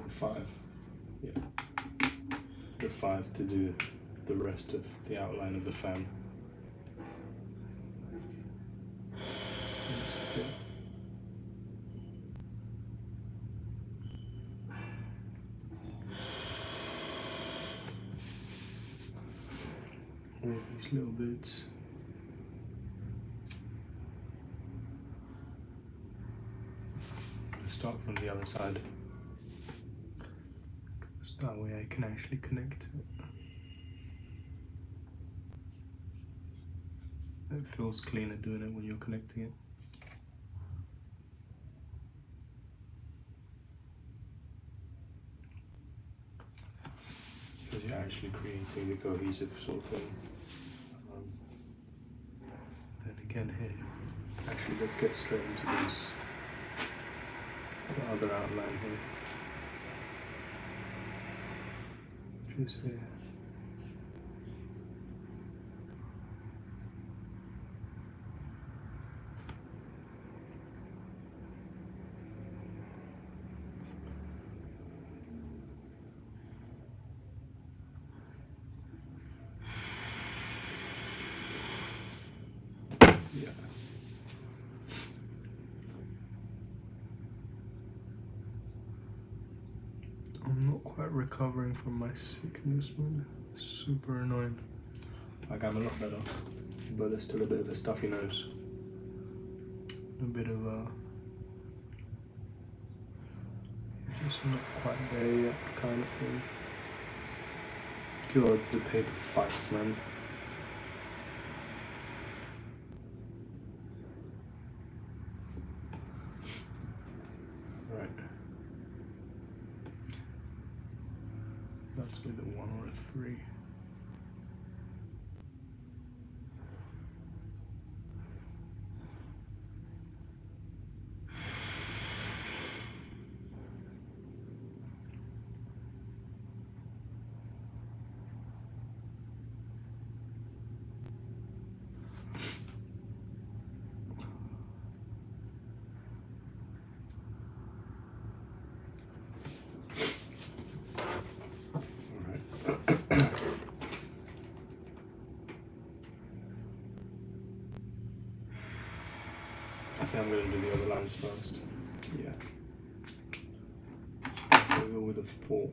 the 5. Yeah. The 5 to do the rest of the outline of the fan. All these little bits. Let's start from the other side, because that way I can actually connect it. It feels cleaner doing it when you're connecting it. Because you're actually creating the cohesive sort of thing. Then again here, actually let's get straight into this, the other outline here. Which is here. Yeah. I'm not quite recovering from my sickness, man. Super annoying. Like, I'm a lot better, but there's still a bit of a stuffy nose. A bit of a... just not quite there yet kind of thing. God, the paper fights, man. Right. That's with a 1 or a 3. think I'm going to do the other lines first. Yeah. We'll go with a 4.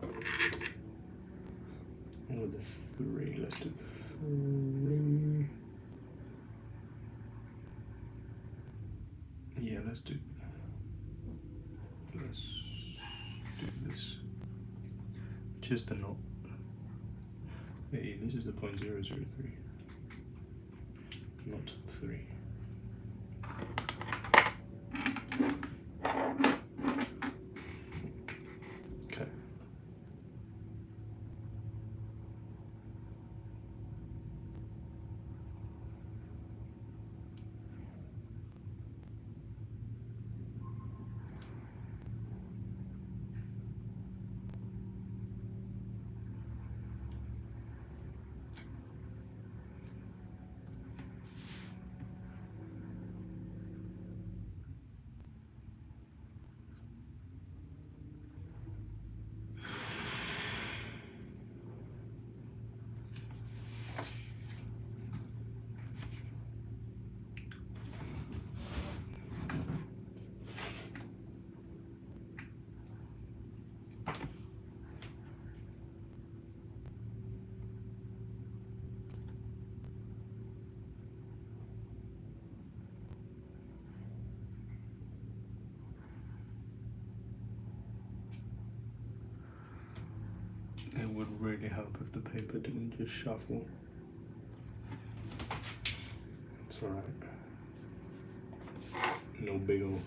And with a 3, let's do the 3. Yeah, let's do this. Just a knot. Hey, this is the 0.003. Not 3. Okay. It would really help if the paper didn't just shuffle. It's alright. No big ol'.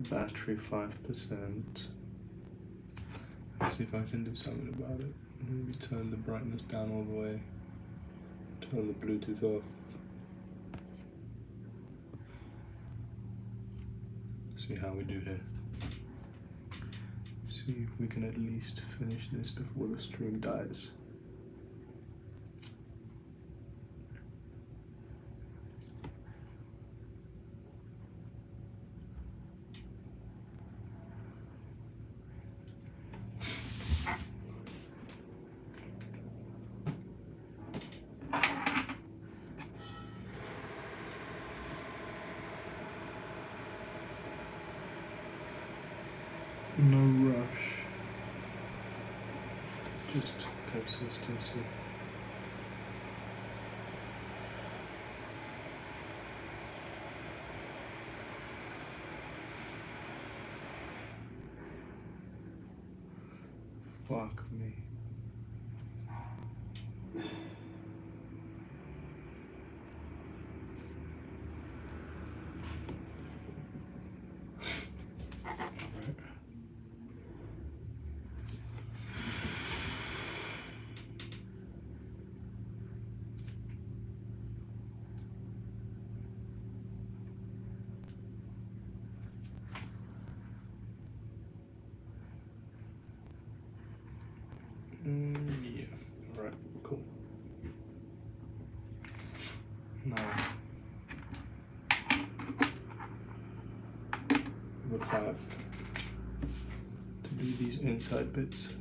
Battery 5%. Let's see if I can do something about it. Maybe turn the brightness down all the way. Turn the Bluetooth off. See how we do here. See if we can at least finish this before the stream dies. No rush, just consistency. Fuck me. Yeah, alright, cool. Now, number 5, to do these inside bits.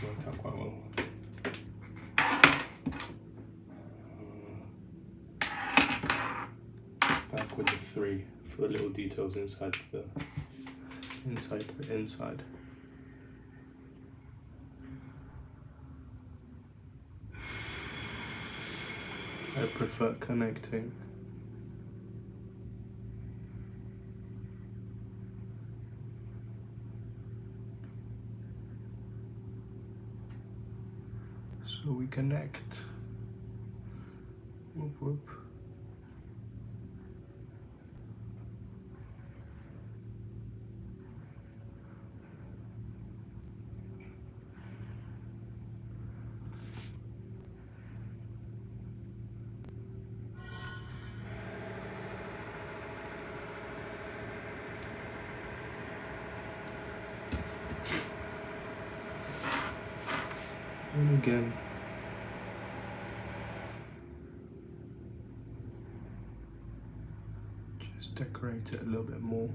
That's worked out quite well. Back with the 3 for the little details inside the inside. I prefer connecting. So we connect. Whoop whoop. And again. Just decorate it a little bit more.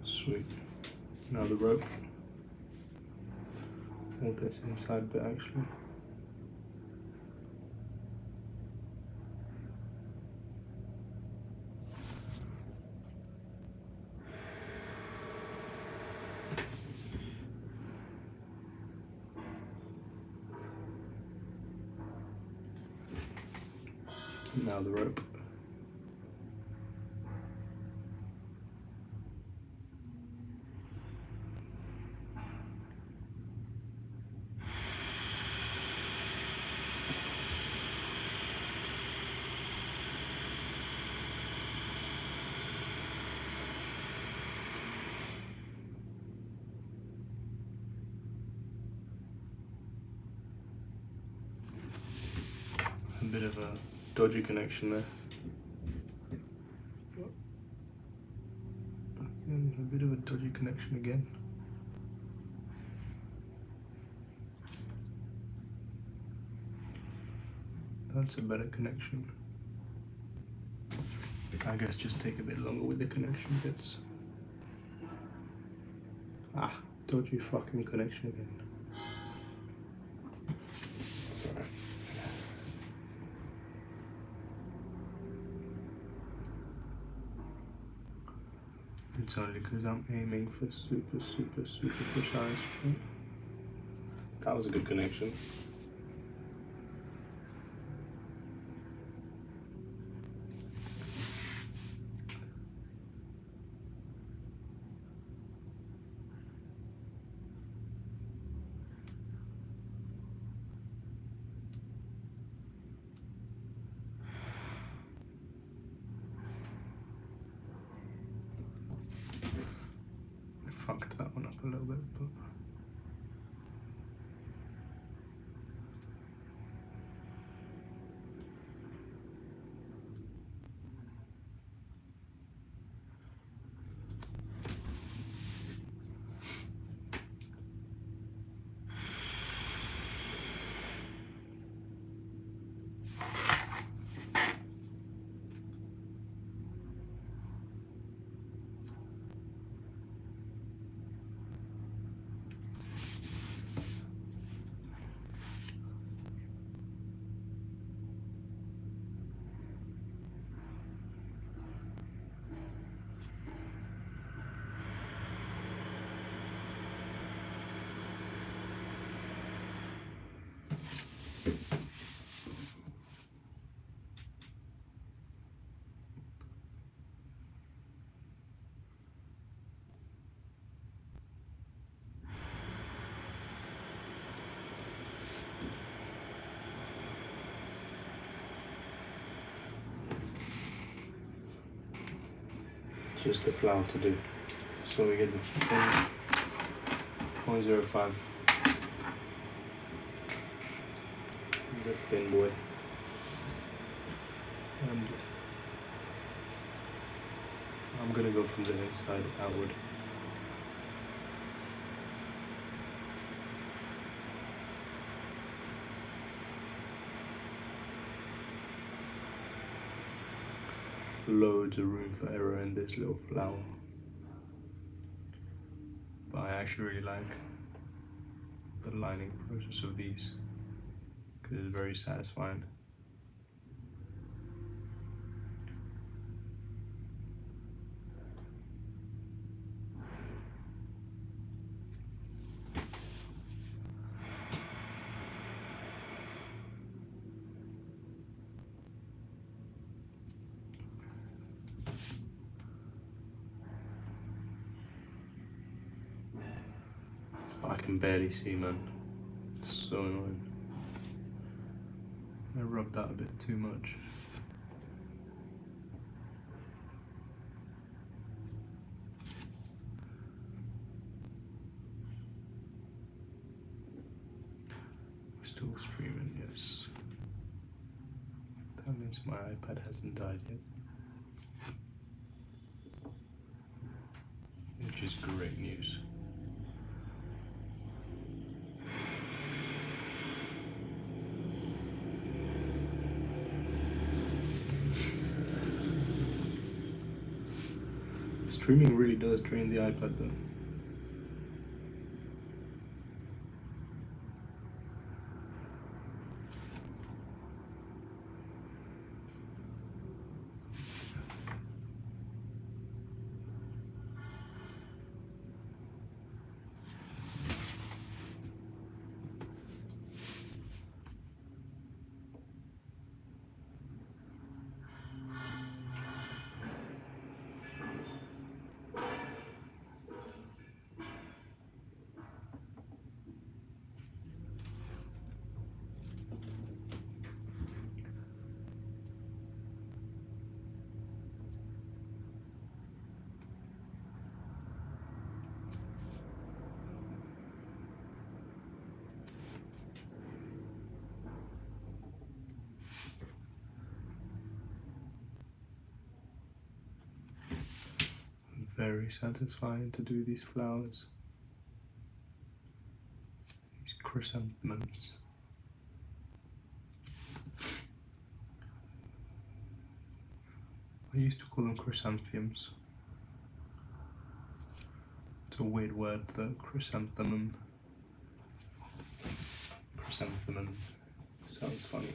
Sweet. Now the rope. All this inside bit actually. Now the rope. A bit of a dodgy connection there. And a bit of a dodgy connection again. That's a better connection. I guess just take a bit longer with the connection bits. Ah, dodgy fucking connection again. It's alright. It's only because I'm aiming for super precise. That was a good connection. Fucked that one up a little bit, but just the flower to do. So we get the thin 0.05, the thin boy, and I'm gonna go from the inside outward. Loads of room for error in this little flower, but I actually really like the lining process of these because it's very satisfying. I can barely see, man. It's so annoying. I rubbed that a bit too much. We're still streaming, yes. That means my iPad hasn't died yet. Which is great news. Streaming really does drain the iPad though. Very satisfying to do these flowers. These chrysanthemums. I used to call them chrysanthemums. It's a weird word, the chrysanthemum. Chrysanthemum sounds funny.